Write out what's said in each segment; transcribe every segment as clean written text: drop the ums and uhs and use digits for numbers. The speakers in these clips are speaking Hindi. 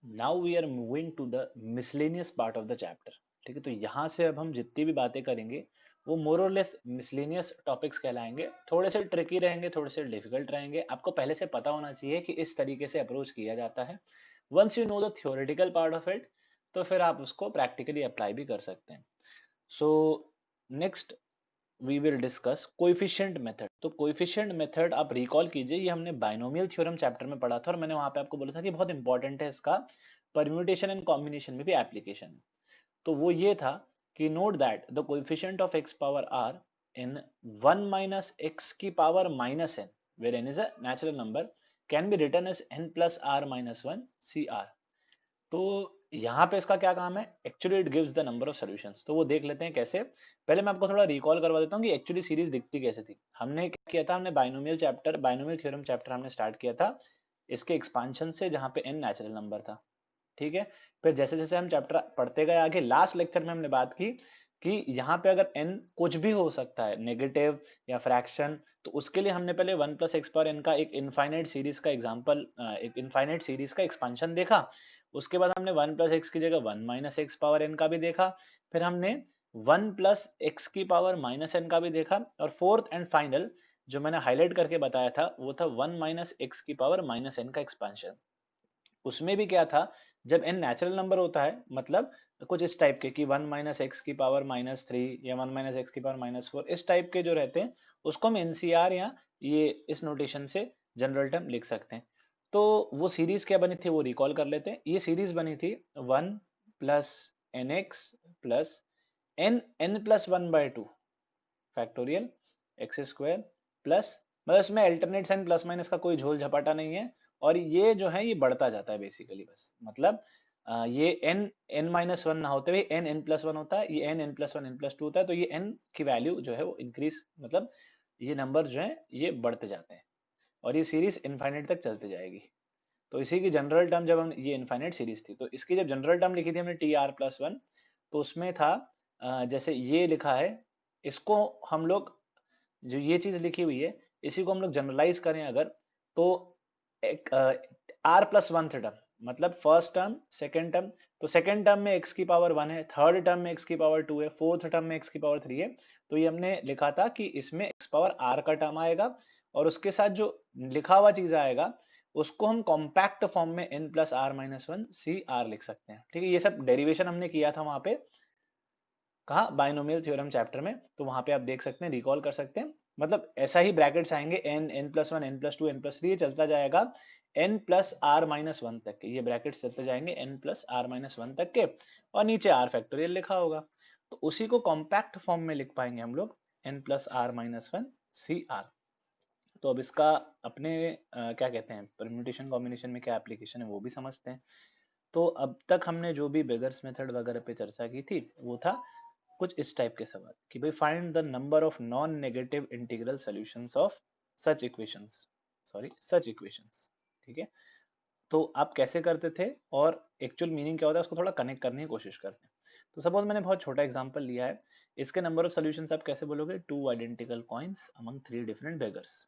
Now we are moving to the miscellaneous part of the chapter. ठीक है, तो यहाँ से अब हम जितनी भी बातें करेंगे वो मोर और लेस मिसलेनियस टॉपिक्स कहलाएंगे। थोड़े से ट्रिकी रहेंगे, थोड़े से डिफिकल्ट रहेंगे, आपको पहले से पता होना चाहिए कि इस तरीके से अप्रोच किया जाता है। Once you know the theoretical part of it, तो फिर आप उसको प्रैक्टिकली अप्लाई भी कर सकते हैं। So next we will discuss coefficient method. तो कोएफिशिएंट मेथड आप रिकॉल कीजिए, ये हमने बाइनोमियल थ्योरम चैप्टर में पढ़ा था और मैंने वहां पे आपको बोला था कि बहुत इंपॉर्टेंट है, इसका परम्यूटेशन एंड कॉम्बिनेशन में भी एप्लीकेशन है। तो वो ये था कि note that the coefficient of x power r in 1 minus x की power minus n where n is a natural number can be written as n plus r minus 1 cr। तो यहाँ पे इसका क्या काम है, actually it gives the number of solutions. तो वो देख लेते हैं कैसे। पहले मैं आपको थोड़ा रिकॉल करवा देता हूँ कि एक्चुअली सीरीज दिखती कैसे थी। हमने क्या किया था, हमने बाइनोमियल थ्योरम चैप्टर हमने स्टार्ट किया था इसके एक्सपांशन से, जहाँ पे n नेचुरल नंबर था। ठीक है, फिर जैसे जैसे हम चैप्टर पढ़ते गए आगे, लास्ट लेक्चर में हमने बात की कि यहाँ पे अगर n कुछ भी हो सकता है, नेगेटिव या फ्रैक्शन, तो उसके लिए हमने पहले 1 प्लस एक्स पावर n का एक इनफाइनाइट सीरीज का एग्जांपल, एक इनफाइनाइट सीरीज का एक्सपांशन देखा। उसके बाद हमने 1 प्लस एक्स की जगह 1 माइनस एक्स पावर n का भी देखा। फिर हमने 1 प्लस एक्स की पावर माइनस n का भी देखा। और फोर्थ एंड फाइनल जो मैंने हाईलाइट करके बताया था वो था 1 माइनस एक्स की पावर माइनस n का एक्सपांशन। उसमें भी क्या था, जब n नेचुरल नंबर होता है, मतलब कुछ इस टाइप के कि 1 माइनस एक्स की पावर माइनस थ्री या 1 माइनस एक्स की पावर माइनस फोर, इस टाइप के जो रहते हैं उसको हम एनसीआर या ये इस नोटेशन से जनरल टर्म लिख सकते हैं। तो वो सीरीज क्या बनी थी वो रिकॉल कर लेते हैं। ये सीरीज बनी थी 1 plus n x plus n plus one by two factorial x square plus, मतलब इसमें अल्टरनेट साइन प्लस माइनस का कोई झोल झपाटा नहीं है। और ये जो है ये बढ़ता जाता है बेसिकली, बस मतलब ये एन एन माइनस वन ना होते हुए एन एन प्लस वन होता है, ये n n plus one n plus two होता है। तो ये एन की वैल्यू जो है वो इंक्रीज, मतलब ये नंबर जो है ये बढ़ते जाते हैं और ये सीरीज इनफाइनाइट तक चलते जाएगी। तो इसी की जनरल टर्म, जब हम ये इनफाइनाइट सीरीज थी तो इसकी जब जनरल टर्म लिखी थी हमने टी आर प्लस वन, तो उसमें था जैसे ये लिखा है, इसको हम लोग, जो ये चीज लिखी हुई है इसी को हम लोग जनरलाइज करें अगर, तो एक आर प्लस वन टर्म, मतलब फर्स्ट टर्म सेकंड टर्म। तो सेकंड टर्म में एक्स की पावर वन है, थर्ड टर्म में एक्स की पावर टू है, फोर्थ टर्म में एक्स की पावर थ्री है। तो ये हमने लिखा था कि इसमें एक्स पावर आर का टर्म आएगा और उसके साथ जो लिखा हुआ चीज आएगा उसको हम कॉम्पैक्ट फॉर्म में n plus r minus one C r लिख सकते हैं। ठीक है, ये सब डेरिवेशन हमने किया था वहां पे, कहा बाइनोमियल थ्योरम चैप्टर में। तो वहां पे आप देख सकते हैं, रिकॉल कर सकते हैं। मतलब ऐसा ही ब्रैकेट्स आएंगे, n n plus one n plus two N plus three, चलता जाएगा n plus r minus one तक के, ये ब्रैकेट्स चलते जाएंगे n plus r minus one तक के, और नीचे आर फैक्टोरियल लिखा होगा। तो उसी को कॉम्पैक्ट फॉर्म में लिख पाएंगे हम लोग, n plus r minus one C r. तो अब इसका अपने क्या कहते हैं, परम्यूटेशन कॉम्बिनेशन में क्या एप्लीकेशन है वो भी समझते हैं। तो अब तक हमने जो भी बेगर्स मेथड वगैरह पे चर्चा की थी वो था कुछ इस टाइप के सवाल कि भाई find the number of non negative integral solutions of such equations, sorry such equations. ठीक है, तो आप कैसे करते थे और एक्चुअल मीनिंग क्या होता है उसको थोड़ा कनेक्ट करने की कोशिश करते हैं। तो सपोज मैंने बहुत छोटा एग्जांपल लिया है, इसके नंबर ऑफ सॉल्यूशंस आप कैसे बोलोगे, two identical coins among three different beggars.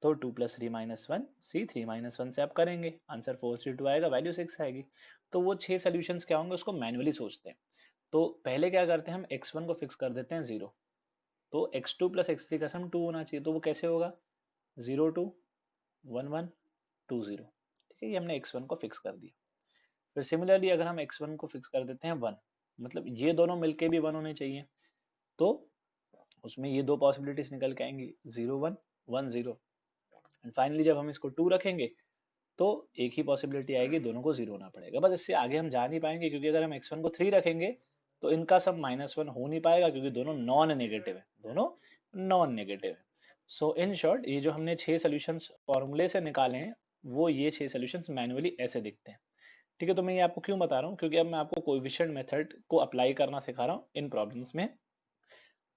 तो two plus three minus one C, three minus one से आप करेंगे, आंसर फोर सी टू आएगा, वैल्यू सिक्स आएगी। तो वो छह सोल्यूशंस क्या होंगे उसको मैन्युअली सोचते हैं। तो पहले क्या करते हैं, हम x1 को फिक्स कर देते हैं जीरो। तो x2 प्लस एक्स थ्री का सम टू होना चाहिए, तो वो कैसे होगा, zero to one one to zero. ठीक है, ये हमने x1 को फिक्स कर दिया। फिर सिमिलरली अगर हम x1 को फिक्स कर देते हैं वन, मतलब ये दोनों मिलके भी वन होने चाहिए, तो उसमें ये दो पॉसिबिलिटीज निकल के आएंगी, zero one one zero. And finally जब हम इसको टू रखेंगे तो एक ही पॉसिबिलिटी आएगी, दोनों को जीरो होना पड़ेगा। बस इससे आगे हम जा नहीं पाएंगे, क्योंकि अगर हम x1 को थ्री रखेंगे तो इनका सब माइनस वन हो नहीं पाएगा, क्योंकि दोनों नॉन नेगेटिव है, दोनों नॉन नेगेटिव है। सो इन शॉर्ट ये जो हमने छह सोल्यूशंस फॉर्मूले से निकाले हैं, वो ये छह सोल्यूशंस मैन्युअली ऐसे दिखते हैं। ठीक है, तो मैं ये आपको क्यों बता रहा हूँ, क्योंकि अब मैं आपको कोएफिशिएंट मेथड को अप्लाई करना सिखा रहा हूँ इन प्रॉब्लम्स में।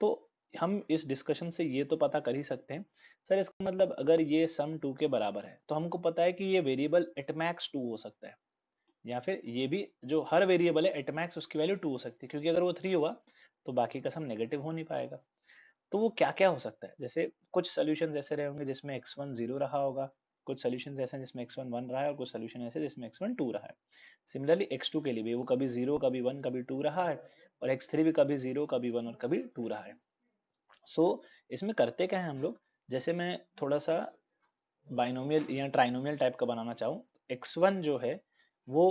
तो हम इस डिस्कशन से ये तो पता कर ही सकते हैं, सर इसका मतलब अगर ये सम टू के बराबर है तो हमको पता है कि ये वेरिएबल एट मैक्स टू हो सकता है, या फिर ये भी जो हर वेरिएबल है एट मैक्स उसकी वैल्यू टू हो सकती है, क्योंकि अगर वो थ्री हुआ तो बाकी का सम नेगेटिव हो नहीं पाएगा। तो वो क्या क्या हो सकता है, जैसे कुछ सोल्यूशन ऐसे रहे होंगे जिसमें x1 जीरो रहा होगा, कुछ सोल्यूशन ऐसे हैं जिसमें x1 1 रहा है और कुछ सोल्यूशन ऐसे जिसमें x1 2 रहा है। सिमिलरली x2 के लिए भी वो कभी 0 कभी 1 कभी 2 रहा है, और x3 भी कभी 0 कभी 1 और कभी 2 रहा है। इसमें करते क्या है हम लोग, जैसे मैं थोड़ा सा बाइनोमियल या ट्राइनोमियल टाइप का बनाना चाहूँ, x1 जो है वो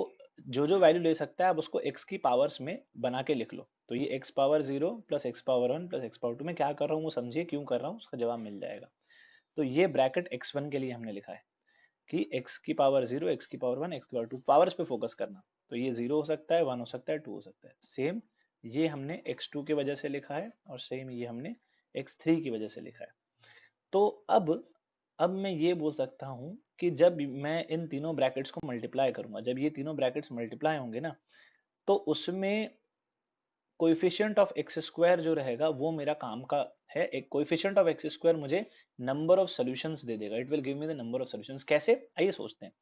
जो वैल्यू ले सकता है आप उसको x की पावर्स में बना के लिख लो। तो ये x power 0 plus x power 1 plus x power 2 में क्या कर रहा हूँ वो समझिए क्यों कर रहा हूँ, उसका जवाब मिल जाएगा। तो ये ब्रैकेट x1 के लिए हमने लिखा है कि x की पावर 0, x की पावर 1, x की पावर 2, पावर्स पे फोकस करना। तो ये 0 हो सकता है, 1 हो सकता है, 2 हो सकता है। सेम ये हमने x2 की वजह से लिखा है और सेम ये हमने x3 की वजह से लिखा है। तो अब मैं ये बोल सकता हूँ कि जब मैं इन तीनों ब्रैकेट्स को मल्टीप्लाई करूंगा, जब ये तीनों ब्रैकेट्स मल्टीप्लाई होंगे ना, तो उसमें कोएफिशिएंट ऑफ एक्स स्क्वायर जो रहेगा वो मेरा काम का है। एक कोएफिशिएंट ऑफ एक्स स्क्वायर मुझे नंबर ऑफ सॉल्यूशंस दे देगा, it will give me the number of solutions. कैसे, आइए सोचते हैं।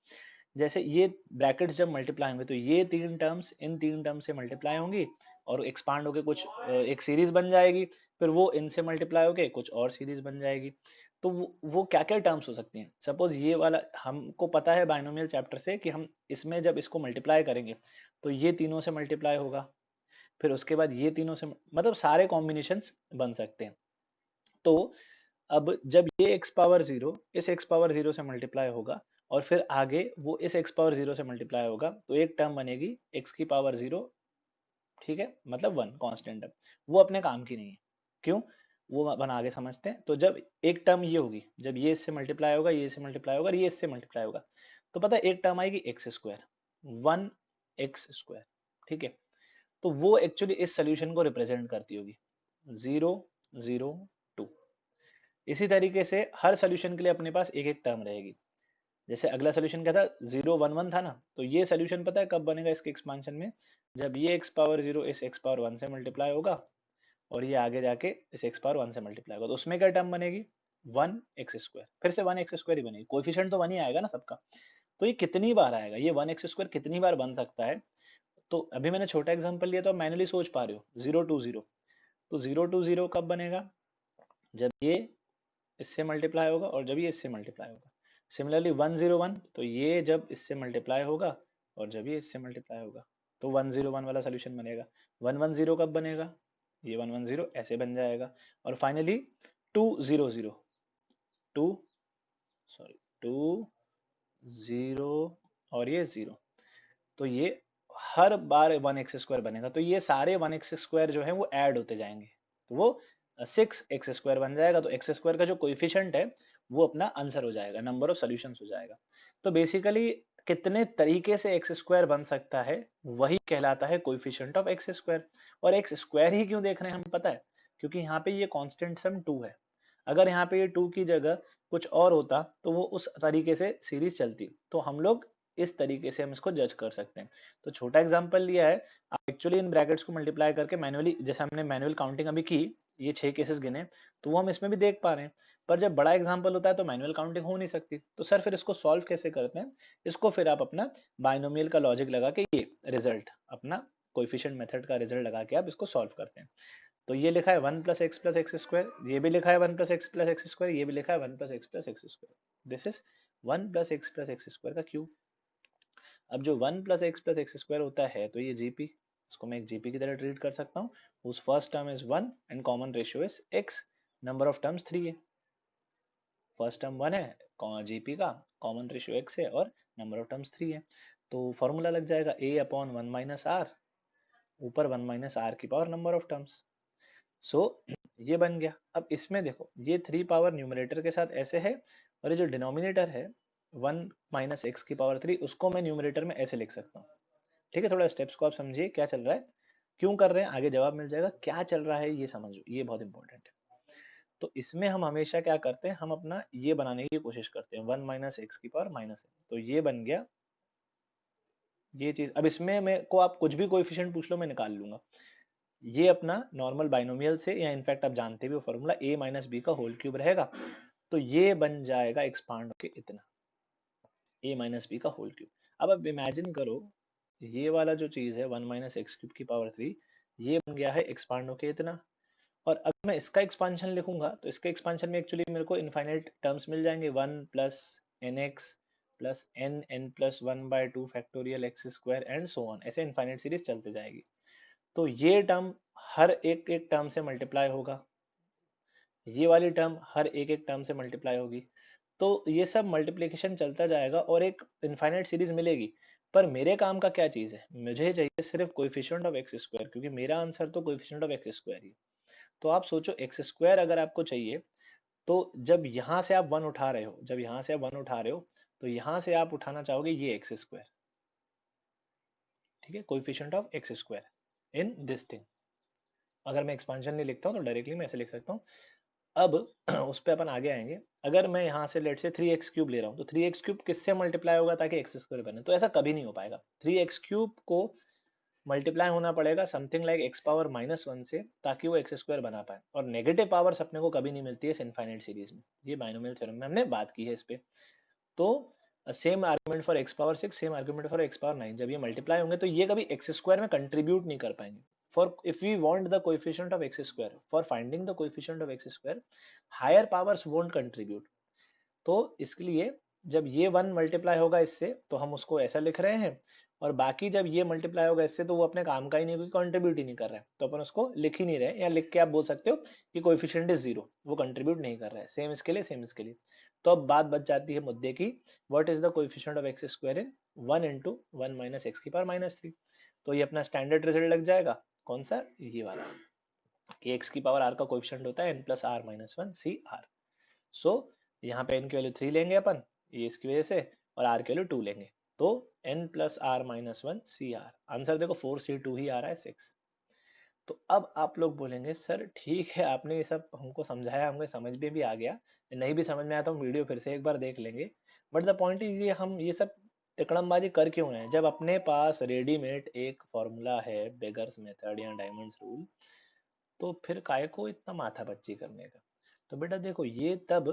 जैसे ये ब्रैकेट्स जब मल्टीप्लाई होंगे तो ये तीन टर्म्स इन तीन टर्म से मल्टीप्लाई होंगी और एक्सपांड होके कुछ एक सीरीज बन जाएगी, फिर वो इनसे मल्टीप्लाई होके कुछ और सीरीज बन जाएगी। तो वो क्या क्या टर्म्स हो सकती हैं। सपोज ये वाला हमको पता है बाइनोमियल चैप्टर से कि हम इसमें जब इसको मल्टीप्लाई करेंगे तो ये तीनों से मल्टीप्लाई होगा, फिर उसके बाद ये तीनों से, मतलब सारे कॉम्बिनेशंस बन सकते हैं। तो अब जब ये x पावर 0 इस x पावर 0 से मल्टीप्लाई होगा और फिर आगे वो इस x पावर 0 से मल्टीप्लाई होगा, तो एक टर्म बनेगी x की पावर 0, ठीक है, मतलब 1 कांस्टेंट टर्म। वो अपने काम की नहीं है, क्यों, वो अपन आगे समझते हैं। तो जब एक टर्म ये होगी, जब ये इससे मल्टीप्लाई होगा, ये इससे मल्टीप्लाई होगा और ये इससे मल्टीप्लाई होगा, तो पता है एक टर्म आएगी एक्स स्क्वायर, 1x², ठीक है। तो वो एक्चुअली इस सोल्यूशन को रिप्रेजेंट करती होगी, 0 0 2। इसी तरीके से हर सोल्यूशन के लिए अपने पास एक एक टर्म रहेगी। जैसे अगला सोल्यूशन क्या था, 0 1 1 था ना, तो ये सोल्यूशन पता है कब बनेगा इसके एक्सपांशन में, जब ये x पावर 0 इस x पावर 1 से मल्टीप्लाई होगा और ये आगे जाके इस x पावर 1 से मल्टीप्लाई होगा, तो उसमें क्या टर्म बनेगी, 1x²। फिर से 1x² ही बनेगी, कोएफिशिएंट तो 1 ही आएगा ना सबका। तो ये कितनी बार आएगा, ये 1x² कितनी बार बन सकता है। तो अभी मैंने छोटा एग्जांपल लिया तो आप मैन्युअली सोच पा रहे हो, 0 2 0। तो 0 2 0 कब बनेगा, जब ये इससे मल्टीप्लाई होगा और जब ये इससे मल्टीप्लाई होगा। सिमिलरली 1 0 1, तो ये जब इससे मल्टीप्लाई होगा और जब ये इससे मल्टीप्लाई होगा, तो 1 0 1 वाला सोल्यूशन बनेगा। 1 1 0 कब बनेगा, ये 1 1 0 ऐसे बन जाएगा। और फाइनली 2 0 0, 2 सॉरी 2 0 और ये 0, तो ये हर बार 1x² बनेगा। तो ये सारे 1x² जो है वो ऐड होते जाएंगे, तो वो 6x² बन जाएगा। तो x² का जो कोएफिशिएंट है वो अपना आंसर हो जाएगा, नंबर ऑफ सॉल्यूशंस हो जाएगा। तो बेसिकली कितने तरीके से x² बन सकता है वही कहलाता है कोएफिशिएंट ऑफ x²। और x² ही क्यों देख रहे हैं हम, पता है, क्योंकि यहाँ पे ये कांस्टेंट सम 2 है। अगर यहाँ पे ये 2 की जगह कुछ और होता तो वो उस तरीके से सीरीज चलती। तो हम लोग इस तरीके से हम इसको जज कर सकते हैं। तो छोटा एग्जांपल लिया है, आप एक्चुअली इन ब्रैकेट्स को मल्टीप्लाई करके मैनुअली, जैसे हमने मैनुअल काउंटिंग अभी की, ये 6 केसेस गिने, तो वो हम इसमें भी देख पा रहे हैं। पर जब बड़ा एग्जांपल होता है तो मैनुअल काउंटिंग हो नहीं सकती। तो सर फिर इसको सॉल्व कैसे करते हैं, इसको फिर आप अपना बाइनोमियल का लॉजिक लगा के ये रिजल्ट अपना कोएफिशिएंट मेथड का रिजल्ट लगा के आप इसको सॉल्व करते हैं। तो ये लिखा है 1 + x + x², ये भी लिखा है 1 + x + x², ये भी लिखा है 1 + x + x²। This is 1 + x + x² का क्यूब। अब जो 1 + x + x² होता है, तो ये जीपी, इसको मैं एक जीपी की तरह ट्रीट कर सकता हूँ। उस first term is 1 and common ratio is x, number of terms 3 है। फर्स्ट टर्म 1 है जीपी का, कॉमन रेशियो x है और नंबर ऑफ टर्म्स 3 है। तो फॉर्मूला लग जाएगा a/1 - r, ऊपर 1 - r की पावर नंबर ऑफ टर्म्स। सो ये बन गया। अब इसमें देखो, ये 3 पावर न्यूमरेटर के साथ ऐसे है और ये जो डिनोमिनेटर है 1 - x की पावर 3, उसको मैं न्यूमरेटर में ऐसे लिख सकता हूँ। ठीक है, थोड़ा स्टेप्स को आप समझिए क्या चल रहा है, क्यों कर रहे हैं, आगे जवाब मिल जाएगा। क्या चल रहा है ये समझो, ये बहुत इंपॉर्टेंट है। तो इसमें हम हमेशा क्या करते हैं, हम अपना ये बनाने की कोशिश करते हैं 1 - x की पावर -n। तो ये बन गया ये चीज। अब इसमें मेरे को आप कुछ भी कोएफिशिएंट पूछ लो मैं निकाल लूंगा। ये अपना नॉर्मल बाइनोमियल से, या इनफैक्ट आप जानते भी हो फॉर्मूला, a - b का होल क्यूब रहेगा। तो ये बन जाएगा एक्सपांड के इतना, a - b का होल क्यूब। अब आप इमेजिन करो, ये वाला जो चीज है 1 - x³ की पावर 3, ये बन गया है एक्सपांड होके इतना। और अगर मैं इसका एक्सपांशन लिखूंगा तो इसके एक्सपांशन में एक्चुअली मेरे को इनफाइनाइट टर्म्स मिल जाएंगे, 1 + n x plus n plus 1/2 factorial x square and so on, ऐसे इनफाइनाइट सीरीज चलते जाएगी। तो ये टर्म हर एक एक टर्म से मल्टीप्लाई होगा, ये वाली टर्म हर एक एक टर्म से मल्टीप्लाई होगी। तो ये सब मल्टीप्लिकेशन चलता जाएगा और एक इनफाइनाइट सीरीज मिलेगी। पर मेरे काम का क्या चीज है, मुझे चाहिए सिर्फ कोएफिशिएंट ऑफ एक्स स्क्वायर, क्योंकि मेरा आंसर तो कोएफिशिएंट ऑफ एक्स स्क्वायर ही है। तो आप सोचो एक्स स्क्वायर अगर आपको चाहिए, तो जब यहाँ से आप वन उठा रहे हो, जब यहाँ से आप वन उठा रहे हो, तो यहाँ से आप उठाना चाहोगे ये एक्स स्क्वायर, ठीक है, coefficient of x square in this thing. अगर मैं एक्सपांशन नहीं लिखता हूँ तो डायरेक्टली मैं ऐसे लिख सकता हूँ। अब उस पर अपन आगे आएंगे। अगर मैं यहाँ से लेट से 3x³ ले रहा हूँ, तो 3x³ किससे मल्टीप्लाई होगा ताकि एक्स स्क्वायर बने? तो ऐसा कभी नहीं हो पाएगा। 3x³ को मल्टीप्लाई होना पड़ेगा समथिंग लाइक x⁻⁻1 से, ताकि वो एक्स स्क्वायर बना पाए। और नेगेटिव पावर्स अपने को कभी नहीं मिलती है इस इनफाइनाइट सीरीज में। ये बाइनोमियल थ्योरम में हमने बात की है इस पे। तो same argument for x⁻6, same argument for x⁻9, जब ये मल्टीप्लाई होंगे तो ये कभी एक्स स्क्वायर में कंट्रीब्यूट नहीं कर पाएंगे। For if we want the coefficient of x square, for finding the coefficient of x square, higher powers won't contribute। तो इसके लिए जब ये वन मल्टीप्लाई होगा इससे तो हम उसको ऐसा लिख रहे हैं, और बाकी जब ये मल्टीप्लाई होगा इससे तो वो अपने काम का ही नहीं, क्योंकि कंट्रीब्यूट ही नहीं कर रहा है, तो अपन उसको लिख ही नहीं रहे। या लिख के आप बोल सकते हो कि कोएफिशिएंट इज जीरो, वो कंट्रीब्यूट नहीं कर रहा है। सेम इसके लिए, सेम इसके लिए। तो अब बात बच जाती है मुद्दे की, what is the coefficient of x square in 1 into 1 - x⁻³ तो ये अपना स्टैंडर्ड रिजल्ट लग जाएगा। कौन सा? ये वाला, कि x की पावर r का कोएफिशिएंट होता है n + r - 1 CR। सो यहाँ पे n की वैल्यू 3 लेंगे अपन, ये इसकी वजह से, और r की वैल्यू 2 लेंगे, तो n + r - 1 CR। आंसर देखो 4C2 ही आ रहा है 6। तो अब आप लोग बोलेंगे सर ठीक है, आपने ये सब हमको समझाया, हमको समझ में भी आ गया, नहीं भी समझ में आया तो हम वीडियो फिर से एक बार देख लेंगे। बट द पॉइंट इज, ये हम ये सब तिकड़मबाजी कर क्यों रहे हैं जब अपने पास रेडीमेड एक फॉर्मूला है, बेगर्स मेथड या डायमंड्स रूल? तो फिर काय को इतना माथा पच्ची करने का? तो बेटा देखो, ये तब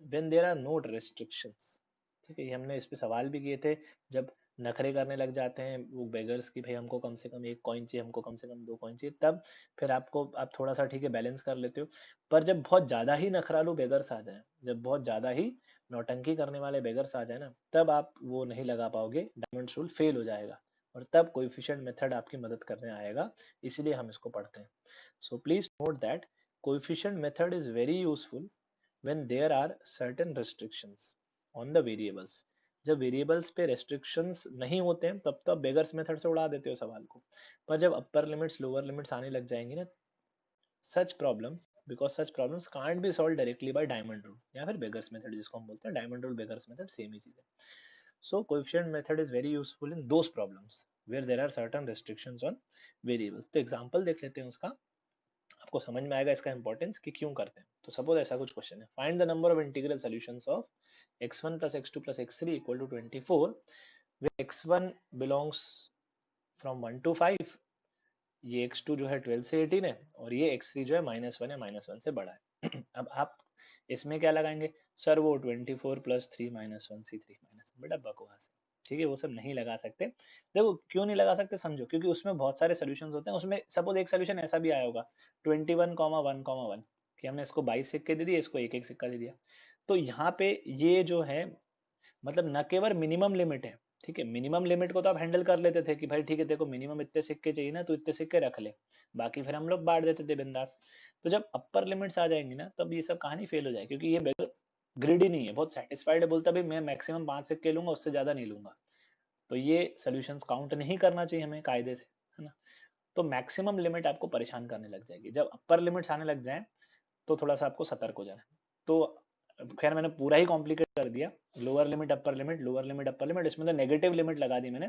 when there are no restrictions, ठीक है, ये हमने इस पे सवाल भी किए थे। जब नखरे करने लग जाते हैं वो बेगर्स की, भाई हमको कम से कम 1 कॉइन चाहिए, हमको कम से कम 2 कॉइन चाहिए, तब फिर आपको आप थोड़ा सा ठीक है बैलेंस कर लेते हो। पर जब बहुत ज्यादा ही नखरालू बेगर्स आ जाए, जब बहुत ज्यादा ही नौटंकी करने वाले बेगर्स आ जाए ना, तब आप वो नहीं लगा पाओगे, डायमंड रूल फेल हो जाएगा, और तब कोएफिशिएंट मेथड आपकी मदद करने आएगा। इसलिए हम इसको पढ़ते हैं। So please note that coefficient method is very useful when there are certain restrictions on the variables। जब वेरिएबल्स पे रेस्ट्रिक्शंस नहीं होते हैं तब तो आप बेगर्स मेथड से उड़ा देते हो सवाल को। पर जब अपर लिमिट्स लोअर लिमिट्स आने लग जाएंगी ना, such problems, because such problems can't be solved directly by diamond rule या फिर बेगर्स मेथड जिसको हम बोलते हैं। Diamond rule beggars method same ही चीज है। So coefficient method is very useful in those problems where there are certain restrictions on variables। तो एग्जांपल देख लेते हैं उसका, आपको समझ में आएगा इसका इंपॉर्टेंस कि क्यों करते हैं। तो सपोज ऐसा कुछ क्वेश्चन है, find the number of integral solutions of x1 + x2 + x3 = 24 where x1 belongs from 1 to 5, ये x2 जो है 12 से 18 है, और ये x3 जो है -1 है, -1 से बड़ा है। अब आप इसमें क्या लगाएंगे? सर वो 24 + 3 - 1 C3 - बेटा बकवास है, ठीक है, वो सब नहीं लगा सकते। देखो क्यों नहीं लगा सकते, समझो, क्योंकि उसमें बहुत सारे सॉल्यूशंस होते हैं। उसमें सपोज एक सॉल्यूशन ऐसा भी आया होगा 21,1,1 कि हमने इसको 22 सिक्के दे दिए, इसको एक एक सिक्का दे दिया। तो यहाँ पे ये जो है, मतलब न केवल मिनिमम लिमिट है, ठीक है, मिनिमम लिमिट को तो आप हैंडल कर लेते थे कि भाई ठीक है देखो मिनिमम इतने सिक्के चाहिए ना, तो इतने सिक्के रख ले, बाकी फिर हम लोग बांट देते थे बिंदास। तो जब अपर लिमिट्स आ जाएंगी ना, तब ये सब कहानी फेल हो जाए, क्योंकि ये ग्रिडी नहीं है, बहुत सेटिस्फाइड है, बोलता भाई मैं मैक्सिमम 5 सिक्के लूंगा, उससे ज्यादा नहीं लूंगा। तो ये सॉल्यूशंस काउंट नहीं करना चाहिए हमें कायदे से, है ना। तो मैक्सिमम लिमिट आपको परेशान करने लग जाएगी। जब अपर लिमिट्स आने लग जाए तो थोड़ा सा आपको सतर्क हो जाना है। तो खैर मैंने पूरा ही कॉम्प्लिकेट कर दिया, lower limit upper limit, lower limit upper limit, इसमें तो नेगेटिव लिमिट लगा दी मैंने।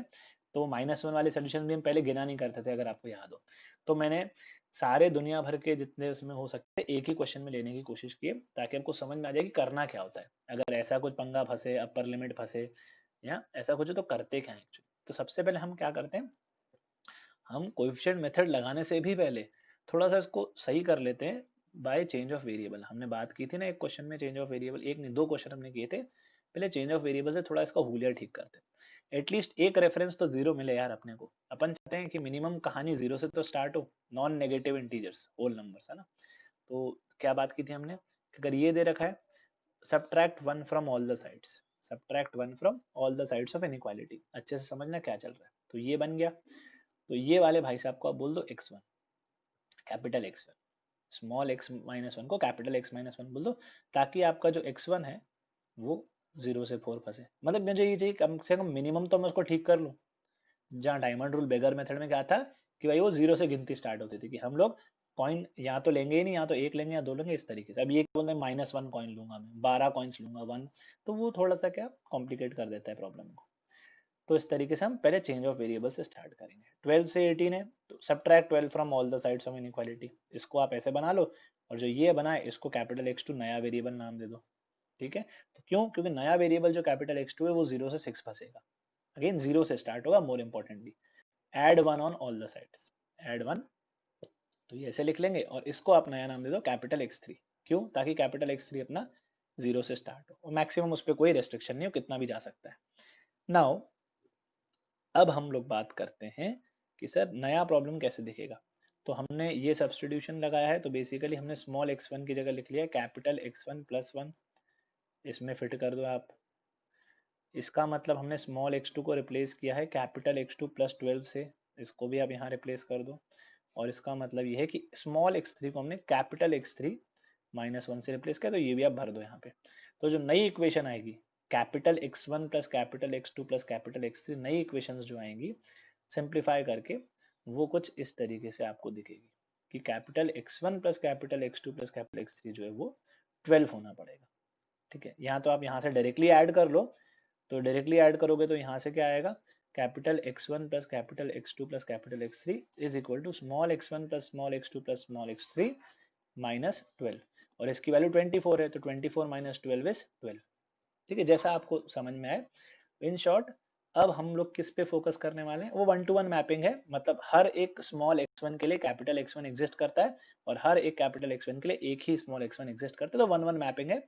तो -1 वाले सोल्यूशन भी हम पहले गिना नहीं करते थे, अगर आपको याद हो। तो मैंने सारे दुनिया भर के जितने उसमें हो सकते एक ही क्वेश्चन में लेने की कोशिश की, ताकि आपको समझ में आ जाए कि करना क्या होता है अगर ऐसा कुछ पंगा फंसे, अपर लिमिट फंसे या ऐसा कुछ हो, तो करते क्या है एक्चुअली। तो सबसे पहले हम क्या करते हैं, हम कोएफिशिएंट मेथड लगाने से भी पहले थोड़ा सा इसको सही कर लेते हैं बाय चेंज ऑफ वेरिएबल। हमने बात की थी ना एक क्वेश्चन में चेंज ऑफ वेरिएबल, एक नहीं 2 क्वेश्चन हमने किए थे, पहले चेंज ऑफ वेरिएबल से थोड़ा इसका हुलिया ठीक करते हैं। एटलीस्ट एक रेफरेंस तो जीरो मिले यार अपने को। अपन चाहते हैं कि मिनिमम कहानी जीरो से तो स्टार्ट हो, non negative integers, whole numbers, है ना। तो क्या बात की थी हमने, अगर ये दे रखा है subtract 1 from all the sides, subtract 1 from all the sides of inequality. अच्छे से समझना क्या चल रहा है। तो ये बन गया। तो ये वाले भाई साहब को आप बोल दो x1, capital x1, small x minus one को कैपिटल x माइनस वन बोल दो, ताकि आपका जो x1 है वो 0 से 4 फंसे। मतलब मुझे ये चाहिए कम से कम मिनिमम तो मैं उसको ठीक कर लूँ। जहाँ डायमंड रूल बेगर मेथड में क्या था कि भाई वो 0 से गिनती स्टार्ट होती थी कि हम लोग कॉइन या तो लेंगे ही नहीं, या तो एक लेंगे या दो लेंगे, इस तरीके से। अब ये बोलते हैं -1 कॉइन लूंगा मैं, 12 कॉइन्स लूंगा 1, तो वो थोड़ा सा क्या कॉम्प्लिकेट कर देता है प्रॉब्लम को। तो इस तरीके से हम पहले चेंज ऑफ वेरिएबल से स्टार्ट करेंगे। 12 से 18 है तो subtract 12 from all the sides of inequality, इसको आप ऐसे बना लो, और जो ये बनाए इसको कैपिटल x2 नया वेरिएबल नाम दे दो। ठीक है, तो क्यों? क्योंकि नया वेरिएबल जो कैपिटल x2 है वो 0 से 6 फंसेगा। अगेन 0 से स्टार्ट होगा, more importantly add 1 on all the sides, add 1। तो ये ऐसे लिख लेंगे और इसको आप नया नाम दे दो कैपिटल x3। क्यों? ताकि कैपिटल x3 अपना 0 से स्टार्ट हो और मैक्सिमम उस पर कोई रेस्ट्रिक्शन नहीं हो, कितना भी जा सकता है। नाउ अब हम लोग बात करते हैं कि सर नया प्रॉब्लम कैसे दिखेगा। तो हमने ये सब्स्टिट्यूशन लगाया है, तो बेसिकली हमने स्मॉल x1 की जगह लिख लिया कैपिटल x1 प्लस 1, इसमें फिट कर दो आप। इसका मतलब हमने स्मॉल x2 को रिप्लेस किया है कैपिटल x2 प्लस 12 से, इसको भी आप यहाँ रिप्लेस कर दो। और इसका मतलब ये है कि स्मॉल x3 को हमने कैपिटल x3 माइनस 1 से रिप्लेस किया, तो ये भी आप भर दो यहाँ पे। तो जो नई इक्वेशन आएगी capital x1 plus capital x2 plus capital x3, नई इक्वेशंस जो आएंगी सिंप्लीफाई करके वो कुछ इस तरीके से आपको दिखेगी कि capital x1 plus capital x2 plus capital x3 जो है वो 12 होना पड़ेगा। ठीक है, यहाँ तो आप यहाँ से डायरेक्टली ऐड कर लो, तो डायरेक्टली ऐड करोगे तो यहाँ से क्या आएगा, capital x1 plus capital x2 plus capital x3 is equal to small x1 plus small x2 plus small x3 minus 12, और इसकी वैल्यू 24 है, तो 24 माइनस 12 इज 12। ठीक है, जैसा आपको समझ में आए। इन शॉर्ट अब हम लोग किस पे फोकस करने वाले हैं, वो 1 to 1 मैपिंग है। मतलब हर एक स्मॉल x1 के लिए कैपिटल x1 एग्जिस्ट करता है, और हर एक कैपिटल x1 के लिए एक ही स्मॉल x1 एग्जिस्ट करता है, तो 1 1 मैपिंग है।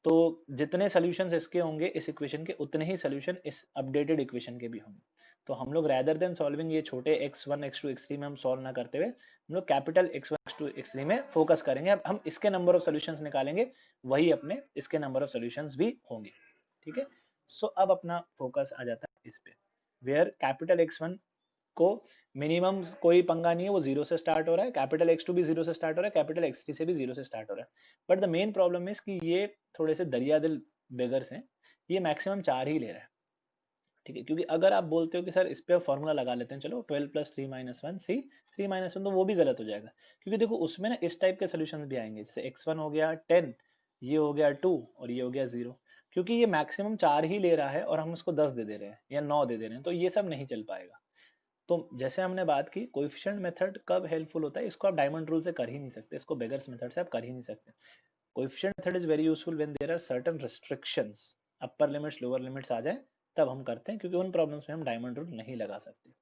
तो जितने सॉल्यूशंस इसके होंगे इस इक्वेशन के, उतने ही सॉल्यूशन इस अपडेटेड इक्वेशन के भी होंगे। तो हम लोग रैदर देन सॉल्विंग ये छोटे x1 x2 x3 में हम सॉल्व ना करते हुए हम लोग कैपिटल x1 x2 x3 में फोकस करेंगे। अब हम इसके नंबर ऑफ सॉल्यूशंस निकालेंगे, वही अपने इसके नंबर ऑफ सॉल्यूशंस भी होंगे। ठीक है, सो अब अपना फोकस आ जाता है इस पे, वेयर कैपिटल x1 को मिनिमम कोई पंगा नहीं है, वो 0 से स्टार्ट हो रहा है, कैपिटल x2 भी 0 से स्टार्ट हो रहा है, कैपिटल x3 से भी 0 से स्टार्ट हो रहा है। But the main problem is कि ये थोड़े से दरिया दिल बेगर्स हैं, ये मैक्सिमम 4 ही ले रहा है। ठीक है, क्योंकि अगर आप बोलते हो कि सर इस पे फॉर्मूला लगा लेते हैं, चलो 12 प्लस 3 माइनस 1 सी 3 माइनस 1, तो वो भी गलत हो जाएगा। क्योंकि देखो उसमें ना इस टाइप के सोल्यूशन भी आएंगे, जैसे x1 हो गया 10, ये हो गया 2 और ये हो गया 0। क्योंकि ये मैक्सिमम 4 ही ले रहा है और हम उसको 10 दे दे रहे हैं या 9 दे दे रहे हैं, तो ये सब नहीं चल पाएगा। तो जैसे हमने बात की कोएफिशिएंट मेथड कब हेल्पफुल होता है, इसको आप डायमंड रूल से कर ही नहीं सकते, इसको बेगर्स मेथड से आप कर ही नहीं सकते। Coefficient method is very useful when there are certain restrictions, upper limits lower limits आ जाए तब हम करते हैं, क्योंकि उन प्रॉब्लम्स में हम डायमंड रूल नहीं लगा सकते।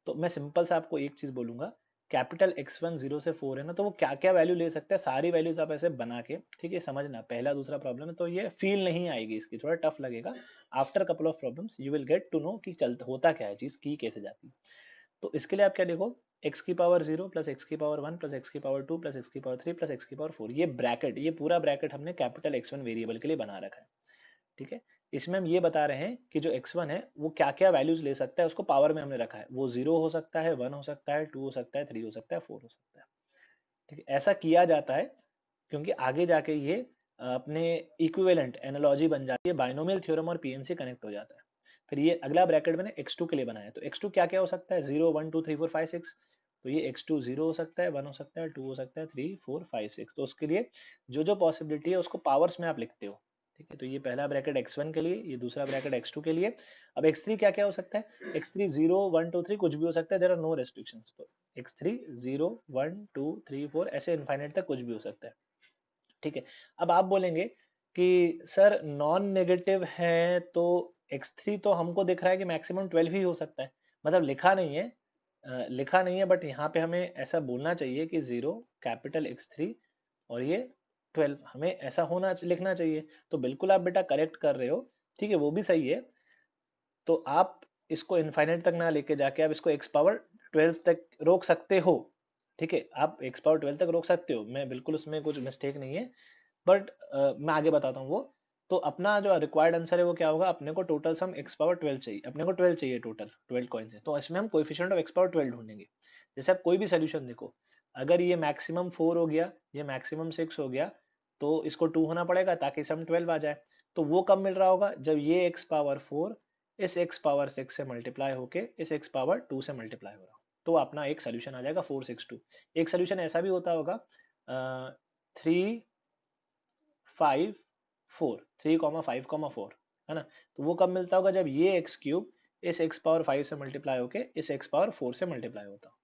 तो मैं सिंपल से आपको एक चीज बोलूंगा, कैपिटल x1 0 से 4 है ना, तो वो क्या क्या वैल्यू ले सकता है, सारी वैल्यूज आप ऐसे बना के, ठीक है, समझना पहला दूसरा प्रॉब्लम है तो ये फील नहीं आएगी, इसकी थोड़ा टफ लगेगा। After couple of problems you will get to know कि चलता होता क्या है, चीज की कैसे जाती है। तो इसके लिए आप क्या देखो, x की पावर 0 प्लस x की पावर 1 प्लस x की पावर 2 प्लस x की पावर 3 प्लस x की पावर 4, ये ब्रैकेट, ये पूरा ब्रैकेट हमने कैपिटल x1 वेरिएबल के लिए बना रखा है। ठीक है, इसमें हम ये बता रहे हैं कि जो x1 है वो क्या क्या वैल्यूज ले सकता है, उसको पावर में हमने रखा है। वो 0 हो सकता है, 1 हो सकता है, 2 हो सकता है, 3 हो सकता है, 4 हो सकता है। ठीक है, ऐसा किया जाता है क्योंकि आगे जाके ये अपने इक्विवेलेंट एनालॉजी बन जाती है, बाइनोमियल थ्योरम और पीएनसी कनेक्ट हो जाता है। फिर ये अगला ब्रैकेट मैंने x2 के लिए बनाया, तो x2 क्या क्या हो सकता है, 0 1 2 3 4 5 6, तो ये x2 0 हो सकता है, 1 हो सकता है, 2 हो सकता है, 3 4 5 6। तो उसके लिए जो जो पॉसिबिलिटी है उसको पावर्स में आप लिखते हो। ठीक है, तो ये पहला ब्रैकेट x1 के लिए, ये दूसरा ब्रैकेट x2 के लिए। अब x3 क्या क्या हो सकता है, x3 0 1 2 3 कुछ भी हो सकता है, देयर आर नो रेस्ट्रिक्शंस। तो x3 0 1 2 3 4 ऐसे इनफाइनाइट तक कुछ भी हो सकता है। ठीक है, अब आप बोलेंगे कि सर नॉन नेगेटिव है तो x3 तो हमको दिख रहा है कि मैक्सिमम 12 ही हो सकता है, मतलब लिखा नहीं है, लिखा नहीं है, बट यहाँ पे हमें ऐसा बोलना चाहिए कि 0 कैपिटल x3 और ये 12, हमें ऐसा होना लिखना चाहिए। तो बिल्कुल आप बेटा करेक्ट कर रहे हो, ठीक है, वो भी सही है। तो आप इसको इनफाइनाइट तक ना लेके जाके आप इसको x पावर 12 तक रोक सकते हो। ठीक है, आप x पावर 12 तक रोक सकते हो, मैं बिल्कुल उसमें कुछ मिस्टेक नहीं है, बट मैं आगे बताता हूँ वो। तो अपना जो रिक्वायर्ड आंसर है वो क्या होगा, अपने को टोटल सम एक्स पावर 12 चाहिए, अपने को 12 चाहिए टोटल 12 कॉइन्स है, तो इसमें हम कोएफिशिएंट ऑफ एक्स पावर 12 ढूंढेंगे। जैसे आप कोई भी सोल्यूशन देखो, अगर ये मैक्सिमम 4 हो गया, ये मैक्सिमम 6 हो गया, तो इसको 2 होना पड़ेगा ताकि सम 12 आ जाए। तो वो कब मिल रहा होगा, जब ये एक्स पावर 4 इस एक्स पावर 6 से मल्टीप्लाई होके इस एक्स पावर 2 से मल्टीप्लाई हो रहा हो, तो अपना एक सोल्यूशन आ जाएगा 462। एक सोल्यूशन ऐसा भी होता होगा 3 5 4, 3,5,4 है ना। तो वो कब मिलता होगा, जब ये एक्स क्यूब इस एक्स पावर 5 से मल्टीप्लाई होके इस एक्स पावर 4 से मल्टीप्लाई होता हो।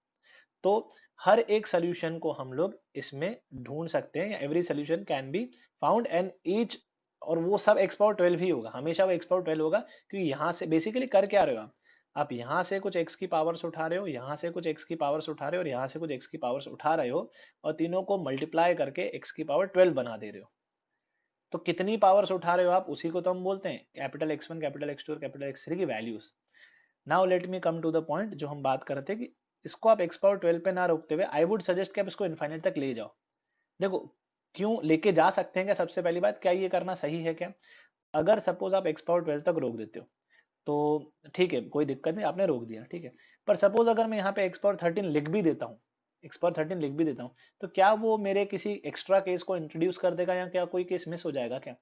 तो हर एक सोल्यूशन को हम लोग इसमें ढूंढ सकते हैं, every solution can be found and each, और वो सब एक्स पावर 12 ही होगा, हमेशा वो एक्स पावर 12 होगा, क्योंकि यहाँ से बेसिकली कर क्या रहे हो आप यहाँ से कुछ एक्स की पावर्स उठा रहे हो, यहाँ से कुछ एक्स की पावर्स उठा रहे हो, और यहाँ से कुछ एक्स की पावर्स उठा रहे हो, और तीनों को मल्टीप्लाई करके एक्स की पावर 12 बना दे रहे हो। तो कितनी पावर्स उठा रहे हो आप, उसी को तो हम बोलते हैं कैपिटल X1 कैपिटल X2 और कैपिटल X3 की values. Now let me come to the point जो हम बात कर रहे थे, कि इसको आप एक्स पावर 12 पे ना रोकते हुए आई वुड सजेस्ट कि आप इसको इनफाइनाइट तक ले जाओ। देखो क्यों लेके जा सकते हैं क्या, सबसे पहली बात क्या ये करना सही है क्या, अगर सपोज आप एक्स पावर 12 तक रोक देते हो तो ठीक है, कोई दिक्कत नहीं, आपने रोक दिया ठीक है। पर सपोज अगर मैं यहाँ पे एक्स पावर 13 लिख भी देता हूँ, एक्स पावर 13 लिख भी देता हूँ, तो क्या वो मेरे किसी एक्स्ट्रा केस को इंट्रोड्यूस कर देगा, या क्या कोई केस मिस हो जाएगा क्या।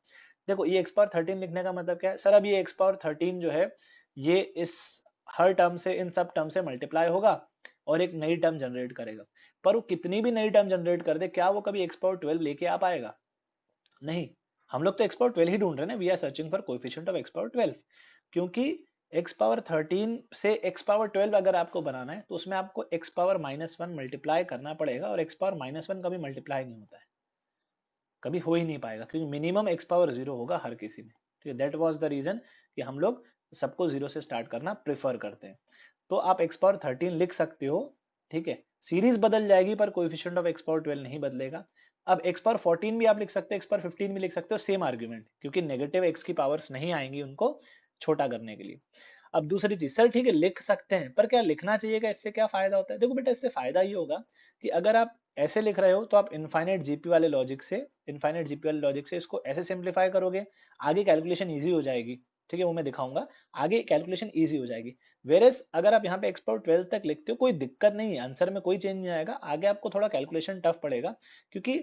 देखो ये एक्स पावर 13 लिखने का मतलब क्या है सर, अब ये एक्स पावर 13 जो है ये इस हर टर्म से, इन सब टर्म से मल्टीप्लाई होगा और एक नई टर्म जनरेट करेगा। पर वो कितनी भी नई टर्म जनरेट कर दे, क्या वो कभी एक्स पावर 12 लेके आ पाएगा, नहीं। हम लोग तो एक्स पावर 12 ही ढूंढ रहे हैं ना, we are searching for coefficient of x power 12, क्योंकि एक्स पावर 13 से एक्स पावर 12 अगर आपको बनाना है तो उसमें आपको एक्स पावर -1 मल्टीप्लाई करना पड़ेगा, और एक्स पावर -1 कभी मल्टीप्लाई नहीं होता है, कभी हो ही नहीं पाएगा, क्योंकि मिनिमम एक्स पावर 0 होगा हर किसी में। ठीक है, दैट वाज द रीजन कि हम लोग सबको 0 से स्टार्ट करना प्रेफर करते हैं। तो आप एक्स पावर 13 लिख सकते हो, ठीक है, सीरीज बदल जाएगी पर कोएफिशिएंट ऑफ एक्स पावर 12 नहीं बदलेगा। अब एक्स पावर 14 भी आप लिख सकते हो, एक्स पावर 15 भी लिख सकते हो, सेम आर्ग्यूमेंट, क्योंकि नेगेटिव एक्स की पावर्स नहीं आएंगी उनको छोटा करने के लिए। अब दूसरी चीज, सर ठीक है लिख सकते हैं, पर क्या लिखना चाहिए, क्या इससे क्या फायदा होता है, देखो बेटा इससे फायदा ये होगा कि अगर आप ऐसे लिख रहे हो तो आप इनफाइनाइट जीपी वाले लॉजिक से इसको ऐसे सिंप्लीफाई करोगे, आगे कैलकुलेशन इजी हो जाएगी। ठीक है, वो मैं दिखाऊंगा, आगे कैलकुलेशन इजी हो जाएगी। वेरेस अगर आप यहाँ पे एक्स पावर 12 तक लिखते हो कोई दिक्कत नहीं है, आंसर में कोई चेंज नहीं आएगा, आगे आपको थोड़ा कैलकुलेशन टफ पड़ेगा, क्योंकि